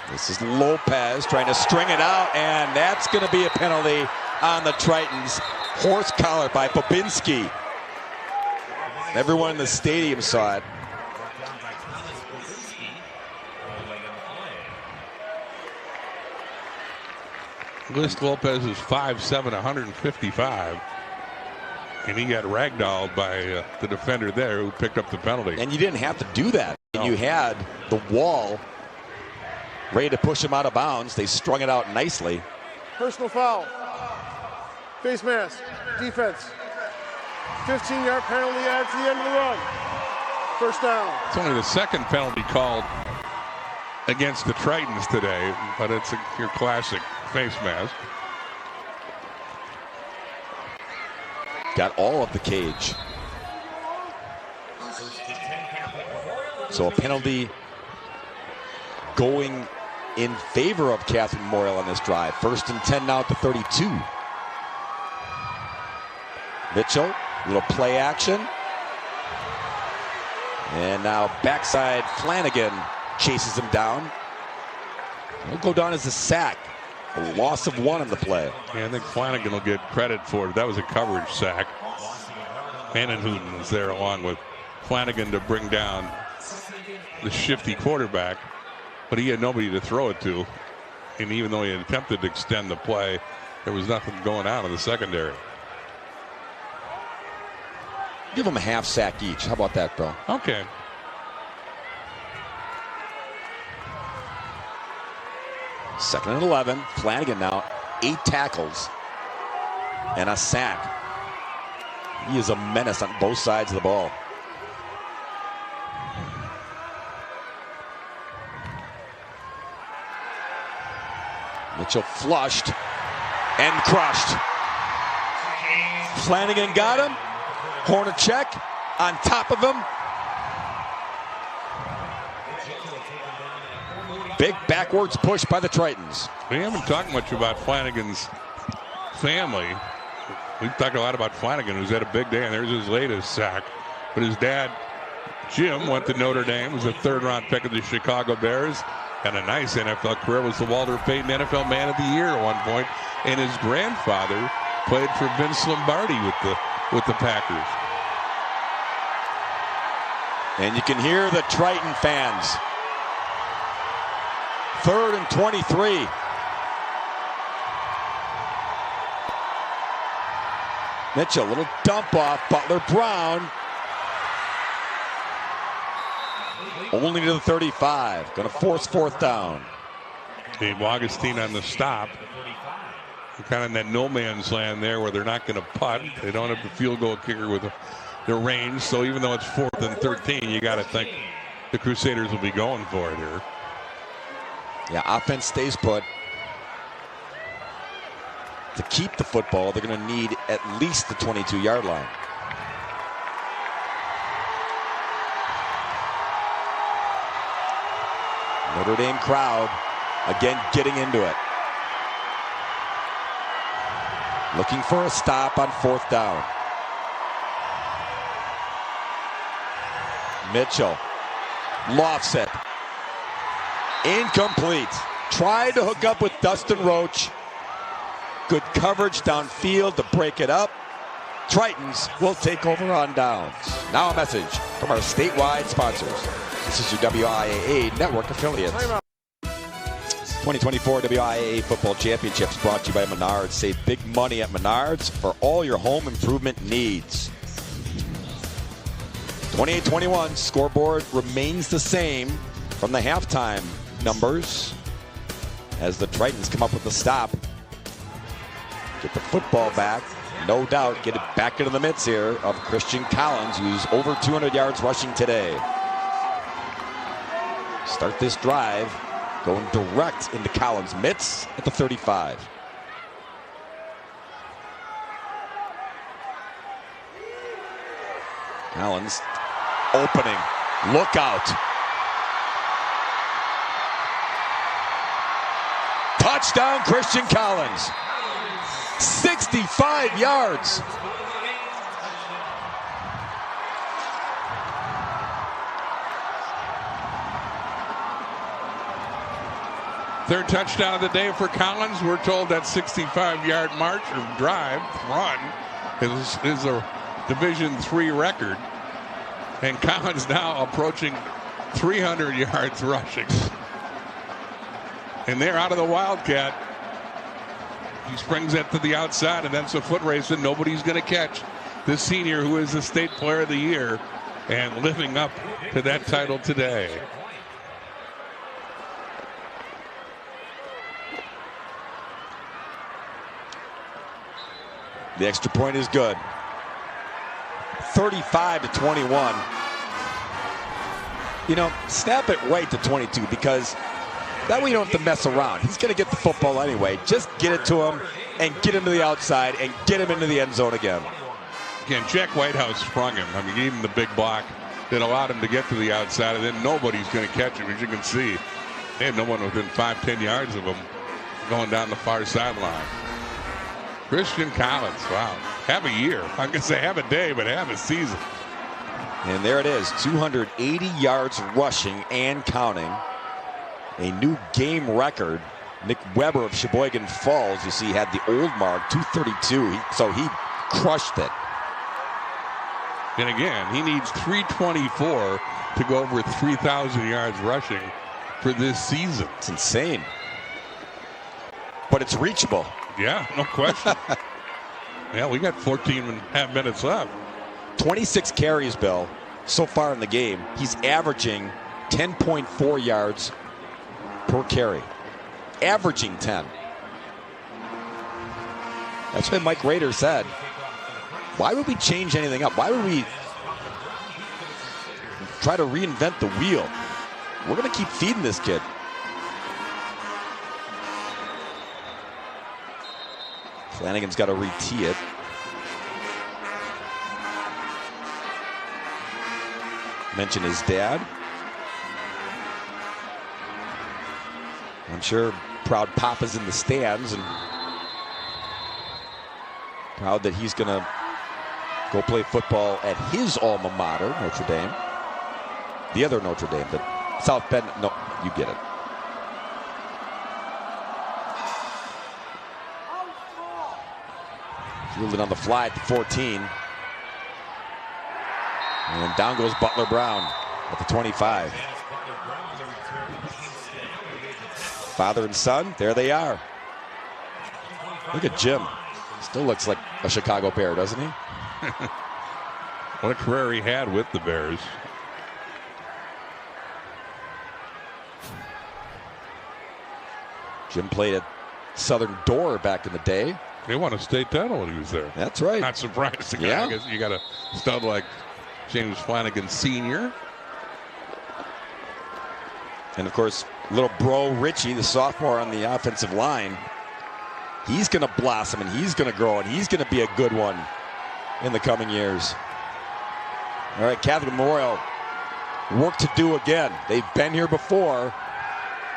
This is Lopez trying to string it out, and that's going to be a penalty on the Tritons. Horse collar by Popinski. Everyone in the stadium saw it. List Lopez is 5'7", 155. And he got ragdolled by the defender there who picked up the penalty. And you didn't have to do that. No. You had the wall ready to push him out of bounds. They strung it out nicely. Personal foul. Face mask. Defense. 15-yard penalty adds to the end of the run. First down. It's only the 2nd penalty called against the Tritons today, but it's your classic face mask. Got all of the cage. So a penalty going in favor of Catholic Memorial on this drive. 1st and 10 now at the 32. Mitchell, little play action. And now backside Flanagan chases him down. It'll go down as a sack. A loss of 1 in the play. Yeah, I think Flanagan will get credit for it. That was a coverage sack. Vandenhouten was there along with Flanagan to bring down the shifty quarterback, but he had nobody to throw it to. And even though he had attempted to extend the play, there was nothing going on in the secondary. Give them a half sack each. How about that, Bill? Okay. 2nd and 11. Flanagan now 8 tackles and a sack. He is a menace on both sides of the ball. Mitchell flushed and crushed. Flanagan got him. Hornacek on top of him. Big backwards push by the Tritons. We haven't talked much about Flanagan's family. We've talked a lot about Flanagan, who's had a big day, and there's his latest sack. But his dad, Jim, went to Notre Dame, was a 3rd-round pick of the Chicago Bears. Had a nice NFL career, was the Walter Payton NFL Man of the Year at one point. And his grandfather played for Vince Lombardi with the Packers. And you can hear the Triton fans. 3rd and 23. Mitchell, little dump off. Butler Brown. Only to the 35. Going to force 4th down. Dave Augustine on the stop. They're kind of in that no man's land there where they're not going to punt. They don't have the field goal kicker with the range. So even though it's 4th and 13, you got to think the Crusaders will be going for it here. Yeah, offense stays put. To keep the football, they're going to need at least the 22-yard line. Notre Dame crowd again getting into it. Looking for a stop on 4th down. Mitchell lofts it. Incomplete. Tried to hook up with Dustin Roach. Good coverage downfield to break it up. Tritons will take over on downs. Now a message from our statewide sponsors. This is your WIAA network affiliates. 2024 WIAA Football Championships brought to you by Menards. Save big money at Menards for all your home improvement needs. 28-21, scoreboard remains the same from the halftime numbers as the Tritons come up with the stop. Get the football back, no doubt, get it back into the midst here of Christian Collins, who's over 200 yards rushing today. Start this drive going direct into Collins' midst at the 35. Collins opening, look out. Touchdown, Christian Collins. 65 yards. Third touchdown of the day for Collins. We're told that 65-yard march or run is a Division III record. And Collins now approaching 300 yards rushing. And they're out of the Wildcat. He springs it to the outside, and that's a foot race that nobody's going to catch. This senior, who is the state player of the year and living up to that title today. The extra point is good. 35-21. You know, snap it right to 22 because that way you don't have to mess around. He's going to get the football anyway. Just get it to him and get him to the outside and get him into the end zone again. Again, Jack Whitehouse sprung him. I mean, gave him the big block that allowed him to get to the outside, and then nobody's going to catch him. As you can see, they had no one within 5-10 yards of him going down the far sideline. Christian Collins, wow. Have a year. I'm going to say have a day, but have a season. And there it is, 280 yards rushing and counting. A new game record. Nick Weber of Sheboygan Falls, you see, had the old mark, 232. So he crushed it. And again, he needs 324 to go over 3,000 yards rushing for this season. It's insane. But it's reachable. Yeah, no question. Yeah, we got 14 and a half minutes left. 26 carries, Bill, so far in the game. He's averaging 10.4 yards per carry. averaging 10. That's what Mike Rader said. Why would we change anything up? Why would we try to reinvent the wheel? We're going to keep feeding this kid. Flanagan's got to re-tee it. Mention his dad. I'm sure proud Papa's in the stands and proud that he's going to go play football at his alma mater, Notre Dame. The other Notre Dame, but South Bend, no, you get it. Fielded on the fly at the 14. And down goes Butler Brown at the 25. Father and son, there they are. Look at Jim. Still looks like a Chicago Bear, doesn't he? What a career he had with the Bears. Jim played at Southern Door back in the day. He won a state title when he was there. That's right. Not surprising. Yeah. I guess you got a stud like James Flanagan Sr. And of course, little bro Richie, the sophomore on the offensive line, he's going to blossom and he's going to grow and he's going to be a good one in the coming years. All right, Catholic Memorial, work to do again. They've been here before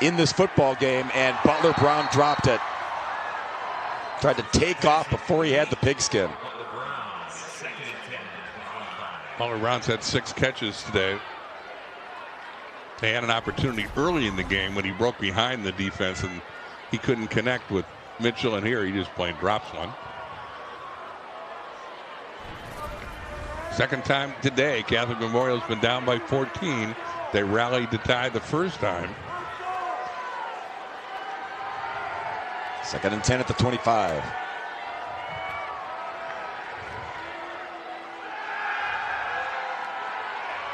in this football game, and Butler Brown dropped it. Tried to take off before he had the pigskin. Butler Brown's had 6 catches today. They had an opportunity early in the game when he broke behind the defense and he couldn't connect with Mitchell, and here he just plain drops one. Second time today, Catholic Memorial's been down by 14. They rallied to tie the first time. 2nd and 10 at the 25.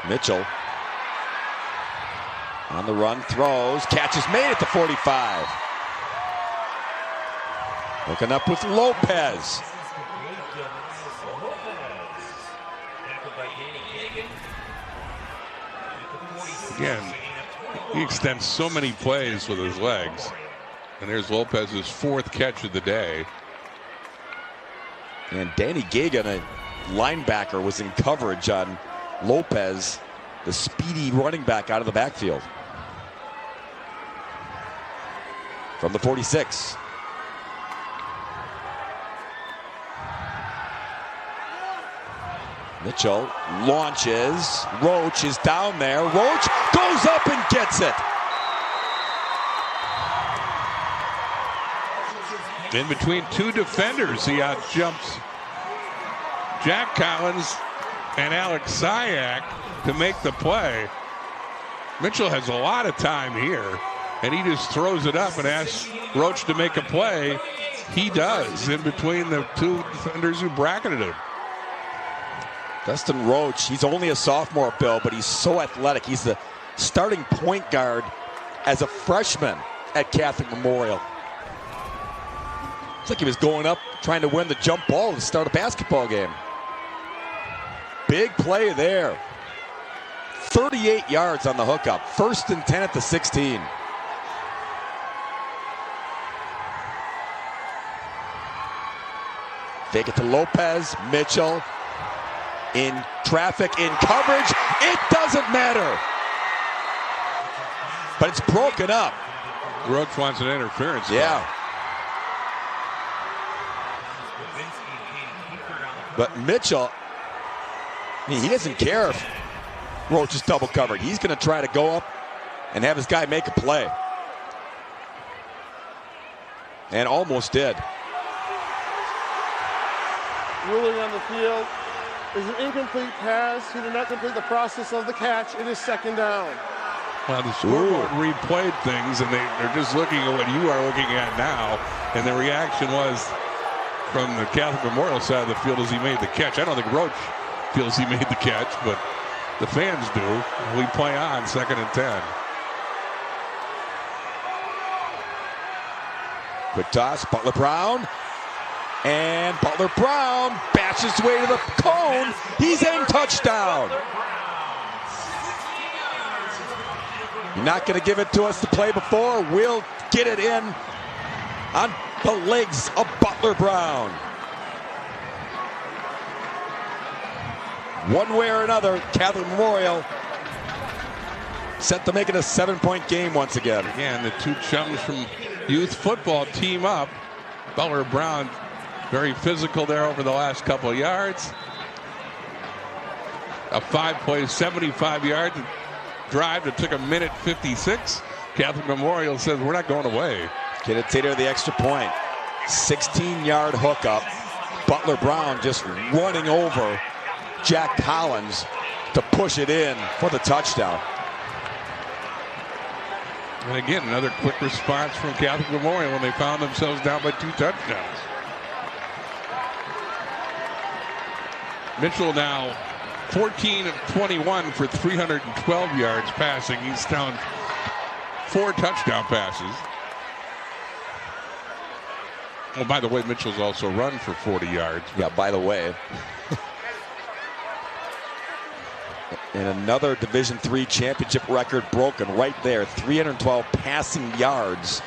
Mitchell on the run, throws, catch is made at the 45. Looking up with Lopez. Again, he extends so many plays with his legs. And there's Lopez's 4th catch of the day. And Danny Gagan, a linebacker, was in coverage on Lopez, the speedy running back out of the backfield. From the 46. Mitchell launches. Roach is down there. Roach goes up and gets it. In between 2 defenders, he outjumps Jack Collins and Alex Syak to make the play. Mitchell has a lot of time here, and he just throws it up and asks Roach to make a play. He does, in between the 2 defenders who bracketed him. Dustin Roach, he's only a sophomore, Bill, but he's so athletic. He's the starting point guard as a freshman at Catholic Memorial. It's like he was going up trying to win the jump ball to start a basketball game. Big play there. 38 yards on the hookup. 1st and 10 at the 16. Fake it to Lopez. Mitchell in traffic, in coverage. It doesn't matter. But it's broken up. Roach wants an interference. Yeah. But Mitchell, I mean, he doesn't care if Roach is double covered. He's going to try to go up and have his guy make a play. And almost did. Ruling on the field is an incomplete pass. He did not complete the process of the catch. It is 2nd down. Well, the scoreboard replayed things, and they're just looking at what you are looking at now. And the reaction was from the Catholic Memorial side of the field as he made the catch. I don't think Roach feels he made the catch, but the fans do. We play on 2nd and 10. Quick toss, Butler Brown. And Butler Brown bashes his way to the cone. He's in, touchdown. You're not going to give it to us to play before. We'll get it in on the legs of Butler Brown. One way or another, Catholic Memorial set to make it a 7-point game once again. Again, the two chums from youth football team up. Butler Brown, very physical there over the last couple of yards. A 5-play, 75-yard drive that took a minute 56. Catholic Memorial says, we're not going away. Get it, Tater, the extra point. 16-yard hookup. Butler Brown just running over Jack Collins to push it in for the touchdown. And again, another quick response from Catholic Memorial when they found themselves down by 2 touchdowns. Mitchell now 14 of 21 for 312 yards passing. He's down 4 touchdown passes. Oh, by the way, Mitchell's also run for 40 yards. Yeah, by the way. And another Division III championship record broken right there. 312 passing yards.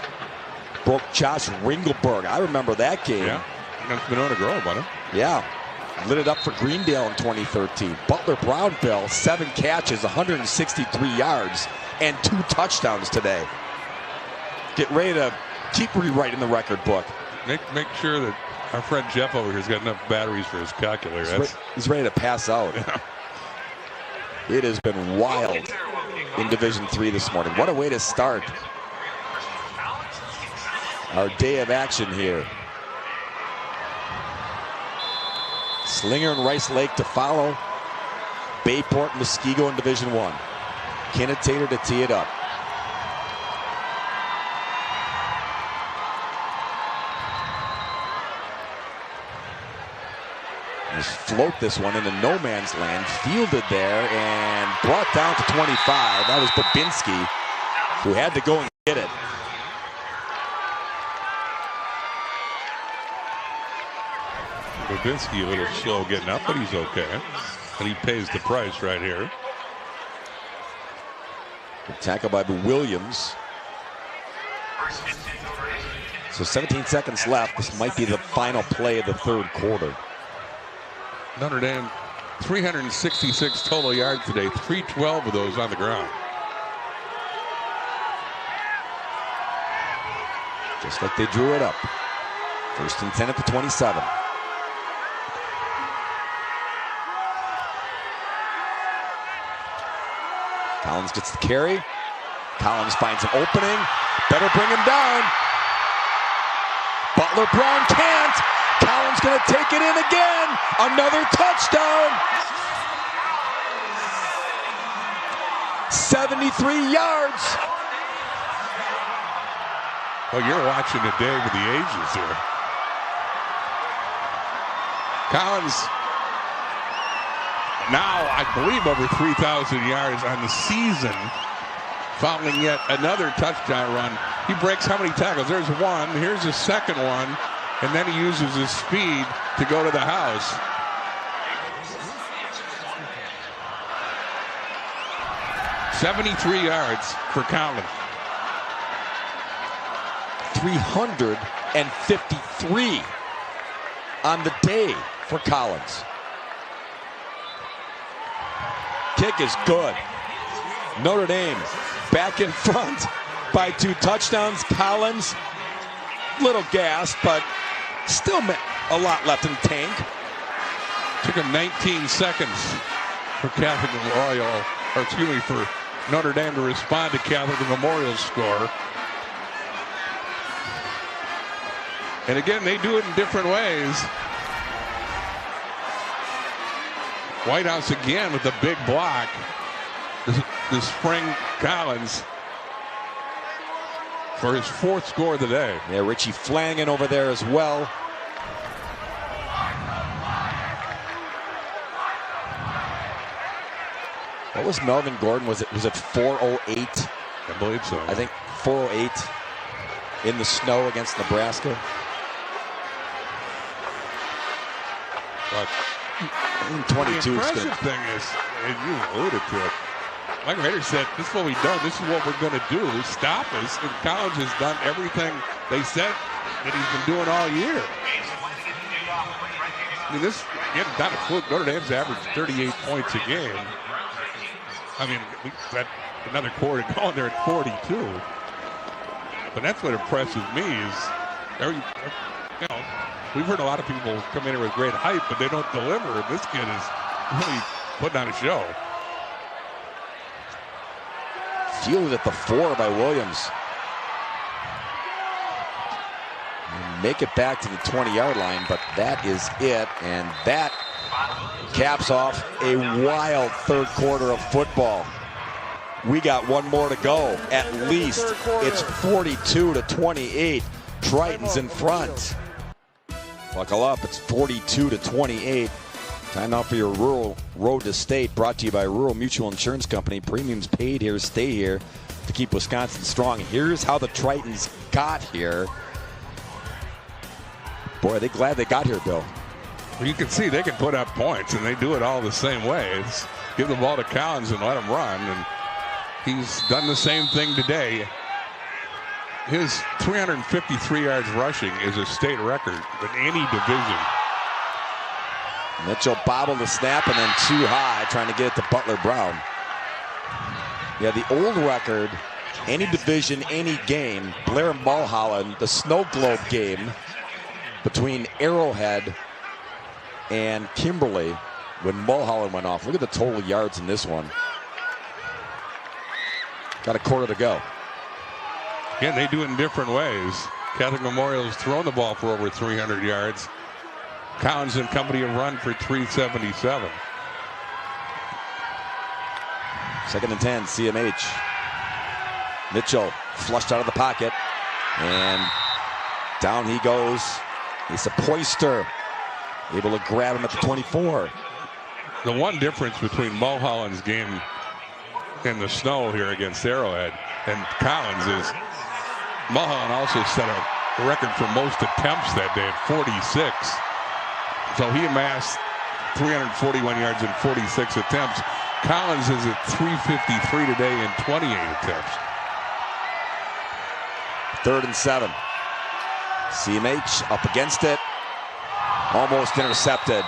Broke Josh Ringelberg. I remember that game. Yeah, against Monona Grove, wasn't it? Yeah. Lit it up for Greendale in 2013. Butler Brown, Bill, 7 catches, 163 yards, and 2 touchdowns today. Get ready to keep rewriting the record book. Make sure that our friend Jeff over here's got enough batteries for his calculator. He's ready to pass out. Yeah. It has been wild in Division III this morning. What a way to start our day of action here. Slinger and Rice Lake to follow. Bayport and Muskego in Division I. Kenneth Tater to tee it up. Just float this one into no man's land. Fielded there and brought down to 25. That was Babinski, who had to go and get it. Babinski a little slow getting up, but he's okay. And he pays the price right here. Tackle by Williams. So 17 seconds left. This might be the final play of the third quarter. Notre Dame, 366 total yards today, 312 of those on the ground. Just like they drew it up. 1st and 10 at the 27. Collins gets the carry. Collins finds an opening. Better bring him down. Butler Brown can't. Collins going to take it in again. Another touchdown. 73 yards. Well, you're watching a day with the ages here. Collins now, I believe, over 3,000 yards on the season, following yet another touchdown run. He breaks how many tackles? There's one. Here's a second one. And then he uses his speed to go to the house. .73 yards for Collins. 353 on the day for Collins. Kick is good. Notre Dame back in front by 2 touchdowns. Collins, little gassed, but still a lot left in the tank. Took him 19 seconds for Catholic Memorial, or excuse me, for Notre Dame to respond to Catholic Memorial's score. And again, they do it in different ways. Whitehouse again with the big block. The spring Collins for his 4th score of the day. Yeah, Richie Flangen over there as well. What was Melvin Gordon? Was it 4:08? I believe so. I think 4:08. in the snow against Nebraska. But 22 the is impressive good. thing is, and you alluded to it, Mike Rader said, this is what we've done. This is what we're going to do. Stop us. And Collins has done everything they said that he's been doing all year. I mean, this, again, not a fluke. Notre Dame's averaged 38 points a game. I mean, we got another quarter going there at 42. But that's what impresses me is, you know, we've heard a lot of people come in here with great hype, but they don't deliver. And this kid is really putting on a show. Fielded at the 4 by Williams. Make it back to the 20-yard line, but that is it. And that caps off a wild third quarter of football. We got one more to go. At least it's 42-28. Triton's in front. Buckle up. It's 42-28. Time now for your Rural Road to State, brought to you by Rural Mutual Insurance Company. Premiums paid here, stay here to keep Wisconsin strong. Here's how the Tritons got here. Boy, are they glad they got here, Bill. Well, you can see they can put up points, and they do it all the same way. It's give the ball to Collins and let him run, and he's done the same thing today. His 353 yards rushing is a state record in any division. Mitchell bobbled the snap and then too high, trying to get it to Butler Brown. Yeah, the old record, any division, any game, Blair and Mulholland, the Snow Globe game between Arrowhead and Kimberly when Mulholland went off. Look at the total yards in this one. Got a quarter to go. Again, they do it in different ways. Catholic Memorial's thrown the ball for over 300 yards. Collins and company have run for 377. Second and 10, CMH. Mitchell flushed out of the pocket. And down he goes. It's a Poister. Able to grab him at the 24. The one difference between Mulholland's game in the snow here against Arrowhead and Collins is Mulholland also set a record for most attempts that day at 46. So he amassed 341 yards in 46 attempts. Collins is at 353 today in 28 attempts. 3rd and 7. CMH up against it. Almost intercepted.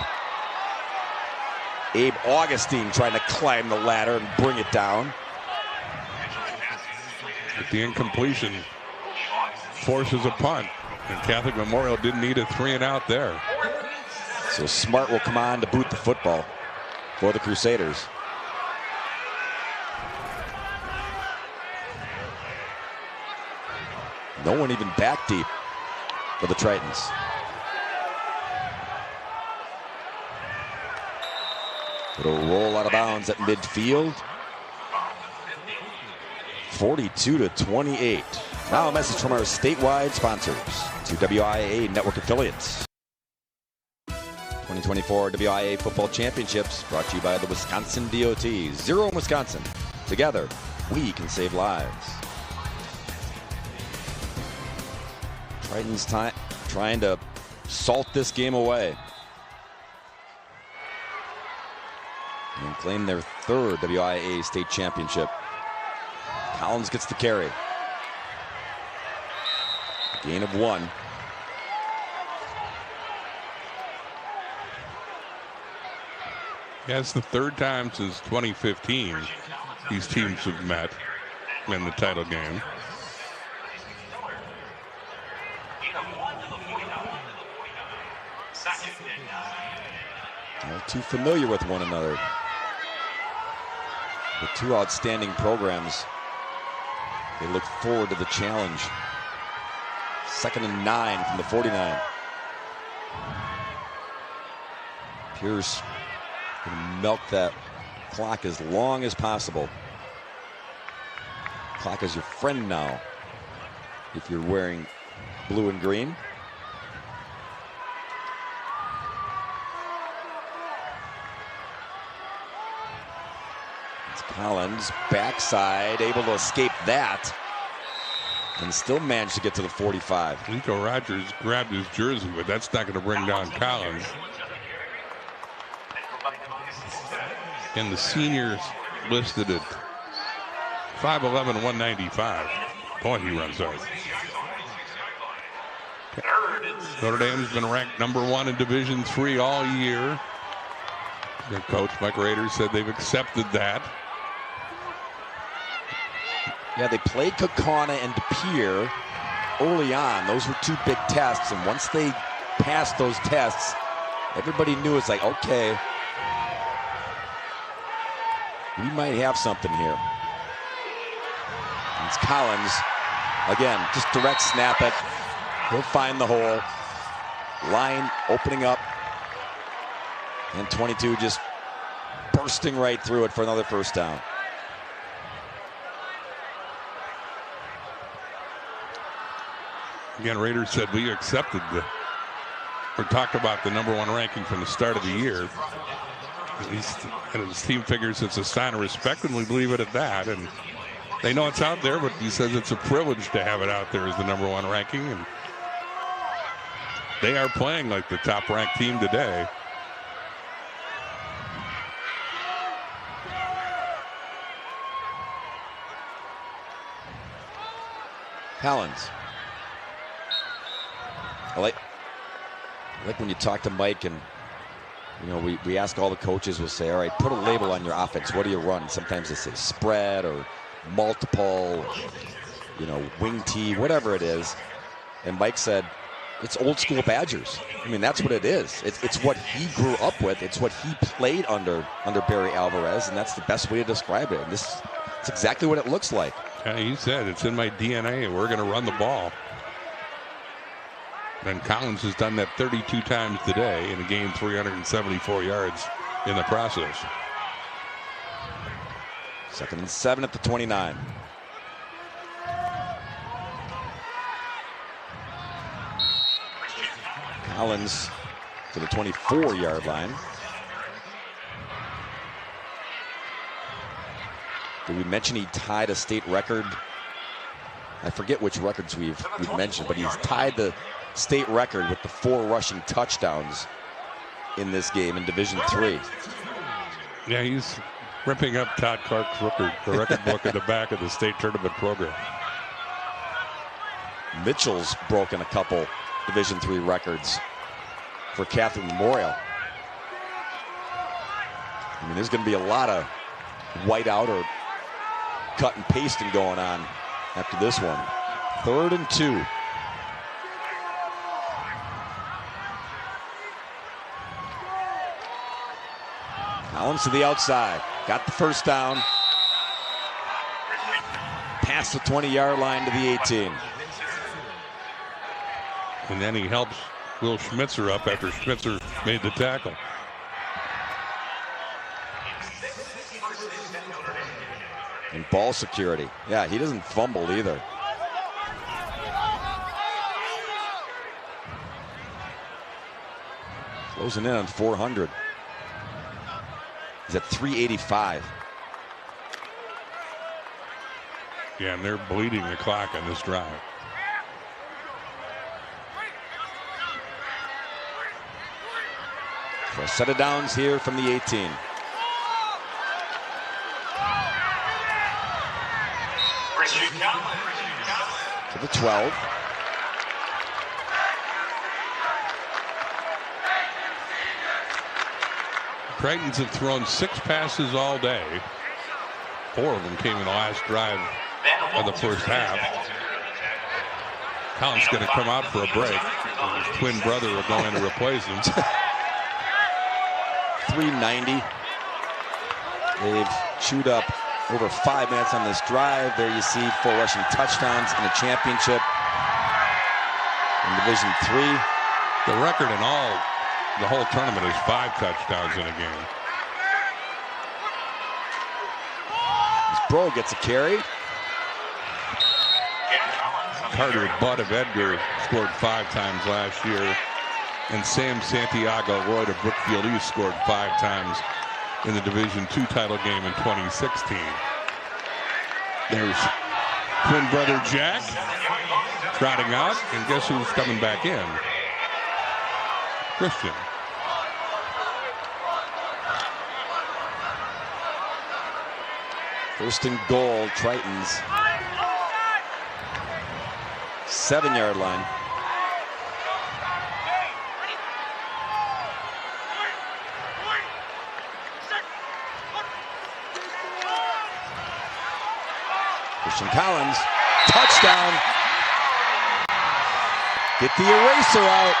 Abe Augustine trying to climb the ladder and bring it down. But the incompletion forces a punt. And Catholic Memorial didn't need a 3-and-out there. So Smart will come on to boot the football for the Crusaders. No one even back deep for the Tritons. It'll roll out of bounds at midfield. 42-28. Now a message from our statewide sponsors to WIAA network affiliates. 2024 WIAA Football Championships brought to you by the Wisconsin DOT. 0 in Wisconsin. Together, we can save lives. Tritons trying to salt this game away and claim their 3rd WIAA state championship. Collins gets the carry. Gain of 1. Yeah, it's the 3rd time since 2015 these teams have met in the title game. All too familiar with one another. The two outstanding programs. They look forward to the challenge. 2nd and 9 from the 49. Pierce can milk that clock as long as possible. Clock is your friend now if you're wearing blue and green. It's Collins, backside, able to escape that. and still managed to get to the 45. Nico Rogers grabbed his jersey, but that's not going to bring down Collins. And the seniors listed at 5'11", 195. Boy, he runs hard. Notre Dame's been ranked #1 in Division III all year. Their coach, Mike Rader, said they've accepted that. Yeah, they played Kaukauna and De Pere early on. Those were 2 big tests, and once they passed those tests, everybody knew it's like, okay, we might have something here. It's Collins. Again, just direct snap it. He'll find the hole. Line opening up. And 22 just bursting right through it for another first down. Again, Raiders said we accepted or talked about the #1 ranking from the start of the year. And his team figures it's a sign of respect, and we leave it at that. And they know it's out there, but he says it's a privilege to have it out there as the #1 ranking. And they are playing like the top-ranked team today. Collins. I like when you talk to Mike, and you know, we ask all the coaches, we'll say, all right, put a label on your offense. What do you run? Sometimes they say spread or multiple, you know, wing tee, whatever it is. And Mike said, it's old school Badgers. I mean, that's what it is. It's what he grew up with. It's what he played under Barry Alvarez, and that's the best way to describe it. And it's exactly what it looks like. Yeah, he said, it's in my DNA. We're going to run the ball. And Collins has done that 32 times today and gained 374 yards in the process. 2nd and 7 at the 29. Collins to the 24-yard line. Did we mention he tied a state record? I forget which records we've mentioned, but he's tied the state record with the 4 rushing touchdowns in this game in Division III. Yeah, he's ripping up Todd Clark's record book at the back of the state tournament program. Mitchell's broken a couple Division III records for Catholic Memorial. I mean, there's going to be a lot of whiteout or cut and pasting going on after this one. 3rd and 2. Collins to the outside. Got the first down. Past the 20-yard line to the 18. And then he helps Will Schmitzer up after Schmitzer made the tackle. And ball security. Yeah, he doesn't fumble either. Closing in on 400. He's at 385. Yeah, and they're bleeding the clock on this drive. For a set of downs here from the 18. To the 12. Titans have thrown 6 passes all day. 4 of them came in the last drive of the first half. Collins going to come out for a break. His twin brother will go in to replace him. 390. They've chewed up over 5 minutes on this drive. There you see 4 rushing touchdowns in a championship in Division III. The record in the whole tournament is 5 touchdowns in a game. As Bro gets a carry. Carter Butt of Edgar scored 5 times last year. And Sam Santiago Lloyd of Brookfield East scored 5 times in the Division II title game in 2016. There's Twin brother Jack trotting out, and guess who's coming back in? Christian. First and goal, Tritons. 7-yard line. Christian Collins, touchdown. Get the eraser out.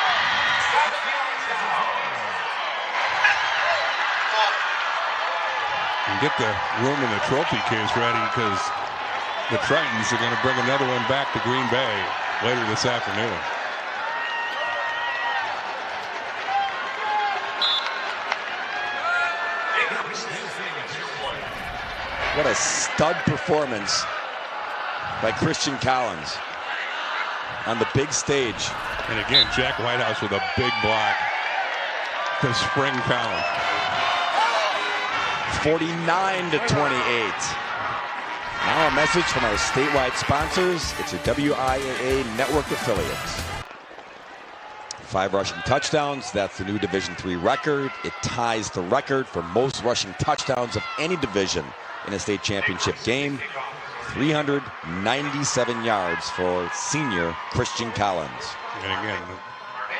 And get the room in the trophy case ready, because the Tritons are going to bring another one back to Green Bay later this afternoon. What a stud performance by Christian Collins on the big stage. And again, Jack Whitehouse with a big block to spring Collins. 49-28. Now a message from our statewide sponsors. It's your WIAA network affiliates. 5 rushing touchdowns. That's the new Division III record. It ties the record for most rushing touchdowns of any division in a state championship game. 397 yards for senior Christian Collins. And again,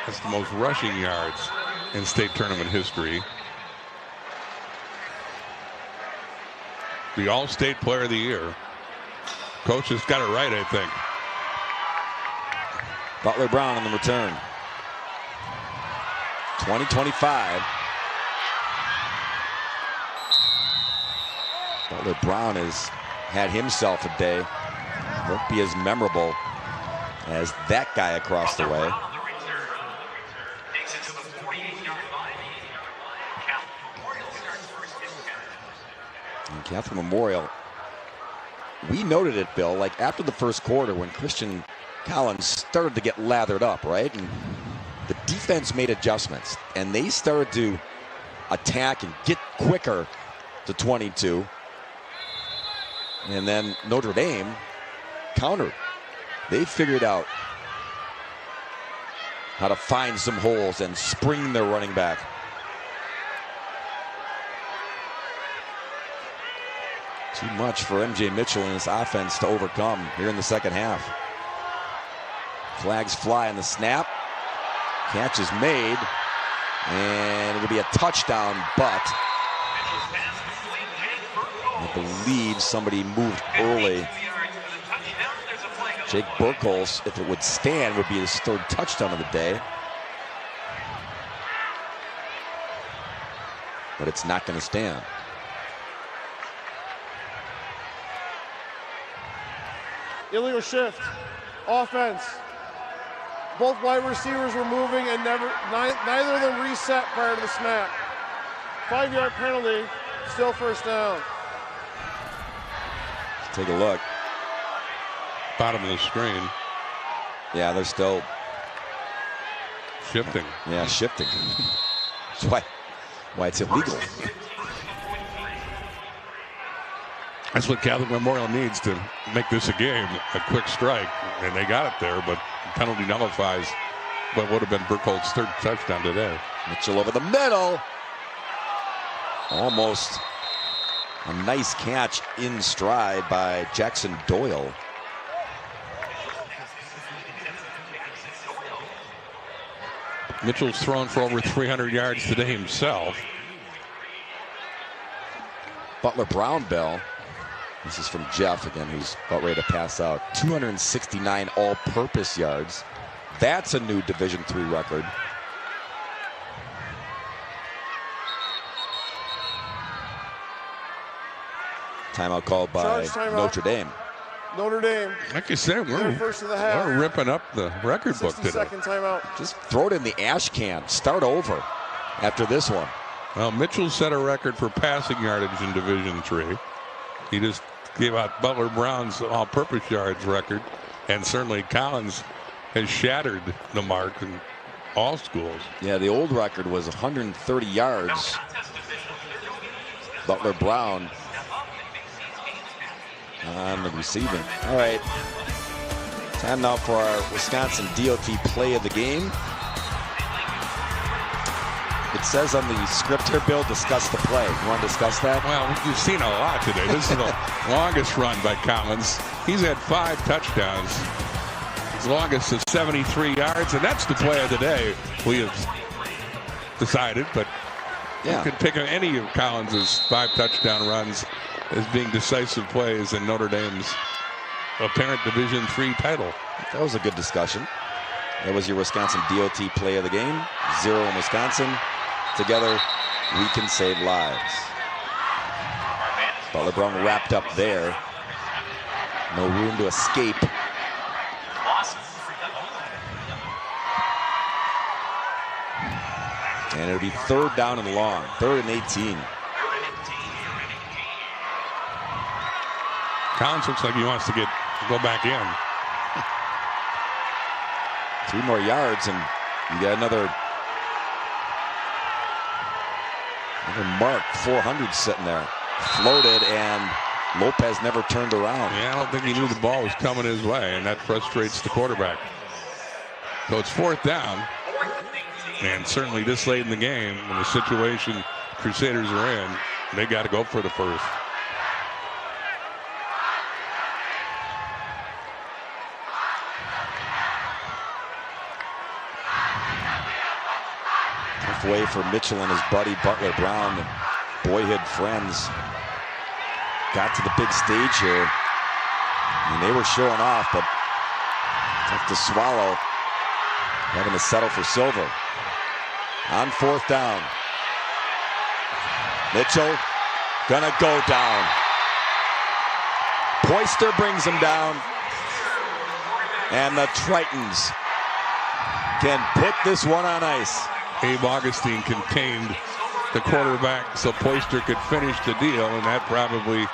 that's the most rushing yards in state tournament history. The All-State Player of the Year. Coach has got it right, I think. Butler Brown on the return. 20-25. Butler Brown has had himself a day. Won't be as memorable as that guy across the way. And Catholic Memorial, we noted it, Bill, like after the first quarter when Christian Collins started to get lathered up, right? And the defense made adjustments, and they started to attack and get quicker to 22. And then Notre Dame countered. They figured out how to find some holes and spring their running back. Too much for MJ Mitchell and his offense to overcome here in the second half. Flags fly on the snap. Catch is made. And it'll be a touchdown, but I believe somebody moved early. Jake Burkholz, if it would stand, would be his 3rd touchdown of the day. But it's not going to stand. Illegal shift. Offense. Both wide receivers were moving and neither of them reset prior to the snap. 5-yard penalty, still first down. Take a look. Bottom of the screen. Yeah, they're still shifting. Yeah, shifting. That's why it's illegal. That's what Catholic Memorial needs to make this a game, a quick strike. And they got it there, but penalty nullifies what would have been Burkholz's 3rd touchdown today. Mitchell over the middle. Almost a nice catch in stride by Jackson Doyle. Mitchell's thrown for over 300 yards today himself. Butler Brown Bell. This is from Jeff again, who's about ready to pass out. 269 all-purpose yards. That's a new Division III record. Timeout called by Notre Dame. Notre Dame. Like you said, we're first of the half. We're ripping up the record book today. 60-second timeout. Just throw it in the ash can. Start over after this one. Well, Mitchell set a record for passing yardage in Division III. He just gave out Butler Brown's all-purpose yards record, and certainly Collins has shattered the mark in all schools. Yeah, the old record was 130 yards. Butler Brown on the receiving. All right. Time now for our Wisconsin DOT play of the game. It says on the script here, Bill, discuss the play. You want to discuss that? Well, you've seen a lot today. This is the longest run by Collins. He's had 5 touchdowns. His longest is 73 yards, and that's the play of the day. We have decided, but you could pick any of Collins's 5 touchdown runs as being decisive plays in Notre Dame's apparent Division III title. That was a good discussion. That was your Wisconsin DOT play of the game. 0 in Wisconsin. Together, we can save lives. Butler Brown wrapped up there. No room to escape. And it'll be 3rd down and long. 3rd and 18. Collins looks like he wants to go back in. 3 more yards, and you got another mark. 400 sitting there. Floated, and Lopez never turned around. Yeah, I don't think he knew the ball was coming his way, and that frustrates the quarterback. So it's 4th down. And certainly this late in the game, in the situation Crusaders are in, they got to go for the first. Tough way for Mitchell and his buddy Butler Brown, boyhood friends. Got to the big stage here. I mean, they were showing off, but tough to swallow, having to settle for silver. On 4th down. Mitchell gonna go down. Poyster brings him down. And the Tritons can put this one on ice. Abe Augustine contained the quarterback so Poyster could finish the deal, and that probably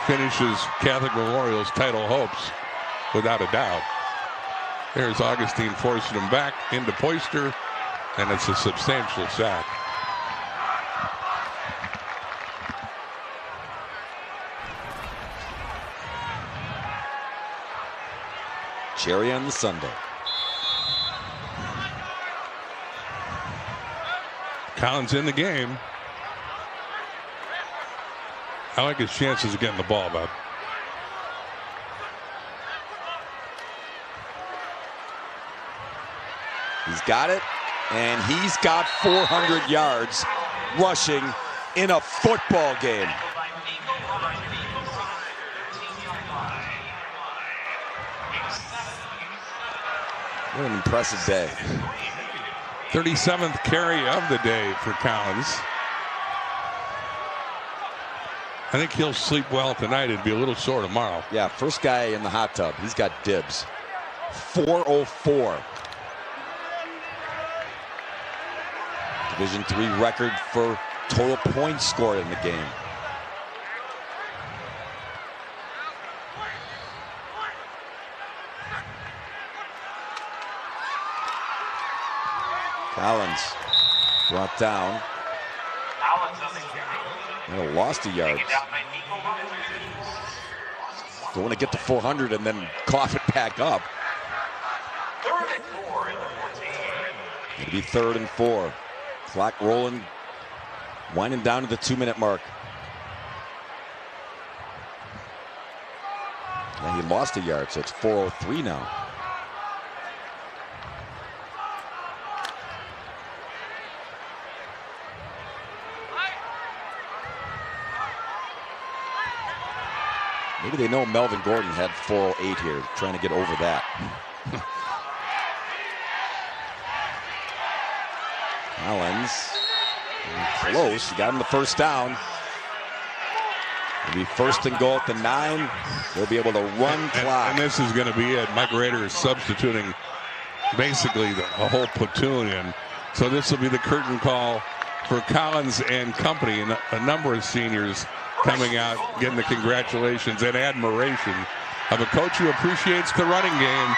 finishes Catholic Memorial's title hopes without a doubt. There's Augustine forcing him back into Poyster, and it's a substantial sack. Cherry on the sundae. Collins in the game. I like his chances of getting the ball back. He's got it, and he's got 400 yards rushing in a football game. What an impressive day. 37th carry of the day for Collins. I think he'll sleep well tonight and be a little sore tomorrow. Yeah, first guy in the hot tub. He's got dibs. 404. Division III record for total points scored in the game. Collins brought down. And lost a yard. Don't want to get to 400 and then cough it back up. It'll be 3rd and 4. Clock rolling, winding down to the 2-minute mark. Yeah, he lost a yard, so it's 4:03 now. Maybe they know Melvin Gordon had 4:08 here, trying to get over that. Collins, close. He got him the first down. It'll be 1st and goal at the 9. They'll be able to run clock. And this is going to be it. Mike Rader is substituting basically the whole platoon in. So this will be the curtain call for Collins and company, and a number of seniors coming out, getting the congratulations and admiration of a coach who appreciates the running game.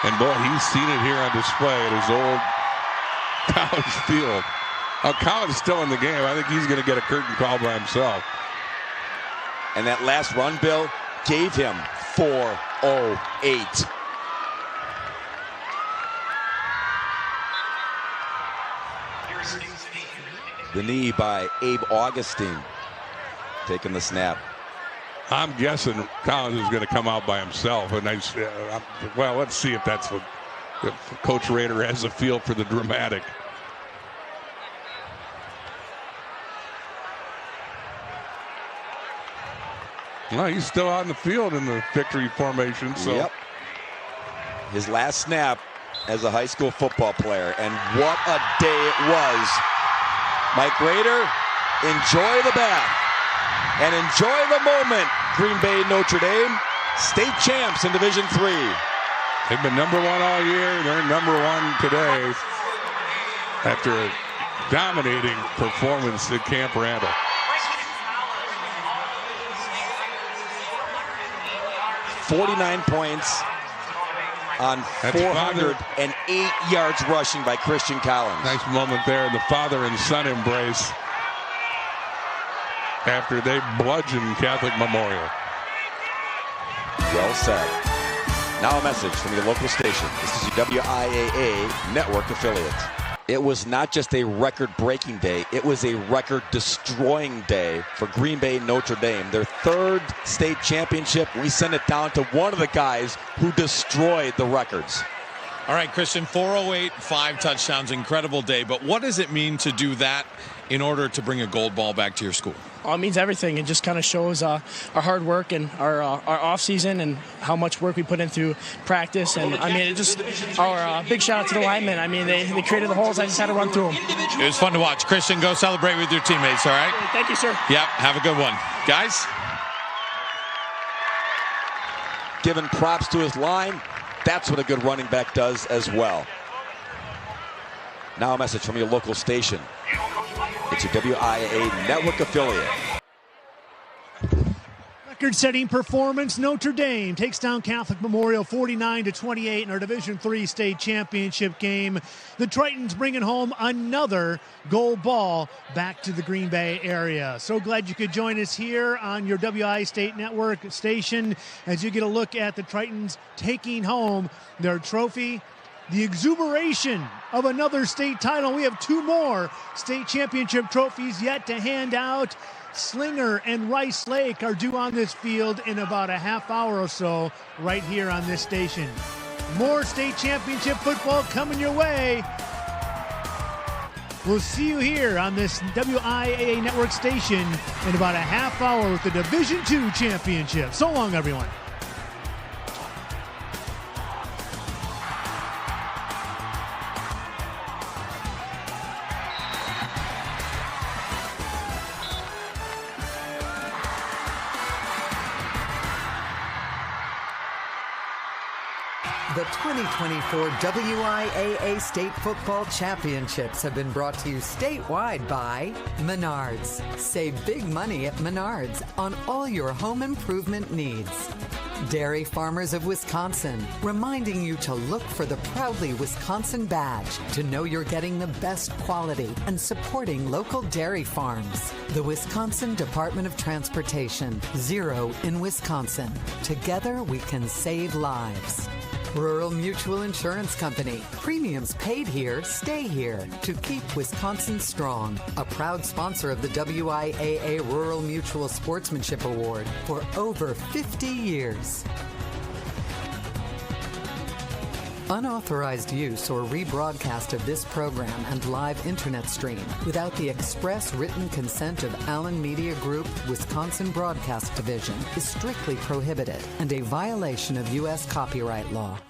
And boy, he's seen it here on display at his old college field. Collins still in the game. I think he's going to get a curtain call by himself. And that last run, Bill, gave him 4:08. The knee by Abe Augustine. Taking the snap. I'm guessing Collins is going to come out by himself. And well, let's see if that's what if Coach Rader has a feel for the dramatic. Well, he's still out in the field in the victory formation. So. Yep. His last snap as a high school football player. And what a day it was. Mike Rader, enjoy the bath. And enjoy the moment. Green Bay, Notre Dame, state champs in Division III. They've been number one all year. They're number one today after a dominating performance at Camp Randall. .49 points on 408 yards rushing by Christian Collins. Nice moment there, the father and son embrace after they bludgeoned Catholic Memorial. Well said. Now a message from your local station. This is your WIAA network affiliate. It was not just a record-breaking day, it was a record-destroying day for Green Bay Notre Dame. Their third state championship. We send it down to one of the guys who destroyed the records. All right, Christian, 408, 5 touchdowns, incredible day. But what does it mean to do that in order to bring a gold ball back to your school? Oh, it means everything. It just kind of shows our hard work and our off season and how much work we put into practice. And I mean, it just our big shout out to the linemen. I mean, they created the holes. I just had to run through them. It was fun to watch. Christian, go celebrate with your teammates. All right. Thank you, sir. Yep. Have a good one, guys. Giving props to his line. That's what a good running back does as well. Now a message from your local station. It's your WIAA network affiliate. Record-setting performance. Notre Dame takes down Catholic Memorial 49-28 in our Division III state championship game. The Tritons bringing home another gold ball back to the Green Bay area. So glad you could join us here on your WIAA State Network station as you get a look at the Tritons taking home their trophy. The exuberation of another state title. We have 2 more state championship trophies yet to hand out. Slinger and Rice Lake are due on this field in about a half hour or so right here on this station. More state championship football coming your way. We'll see you here on this WIAA network station in about a half hour with the Division II championship. So long, everyone. The 2024 WIAA State Football Championships have been brought to you statewide by Menards. Save big money at Menards on all your home improvement needs. Dairy Farmers of Wisconsin, reminding you to look for the Proudly Wisconsin badge to know you're getting the best quality and supporting local dairy farms. The Wisconsin Department of Transportation, Zero in Wisconsin. Together we can save lives. Rural Mutual Insurance Company. Premiums paid here, stay here to keep Wisconsin strong. A proud sponsor of the WIAA Rural Mutual Sportsmanship Award for over 50 years. Unauthorized use or rebroadcast of this program and live internet stream without the express written consent of Allen Media Group, Wisconsin Broadcast Division is strictly prohibited and a violation of U.S. copyright law.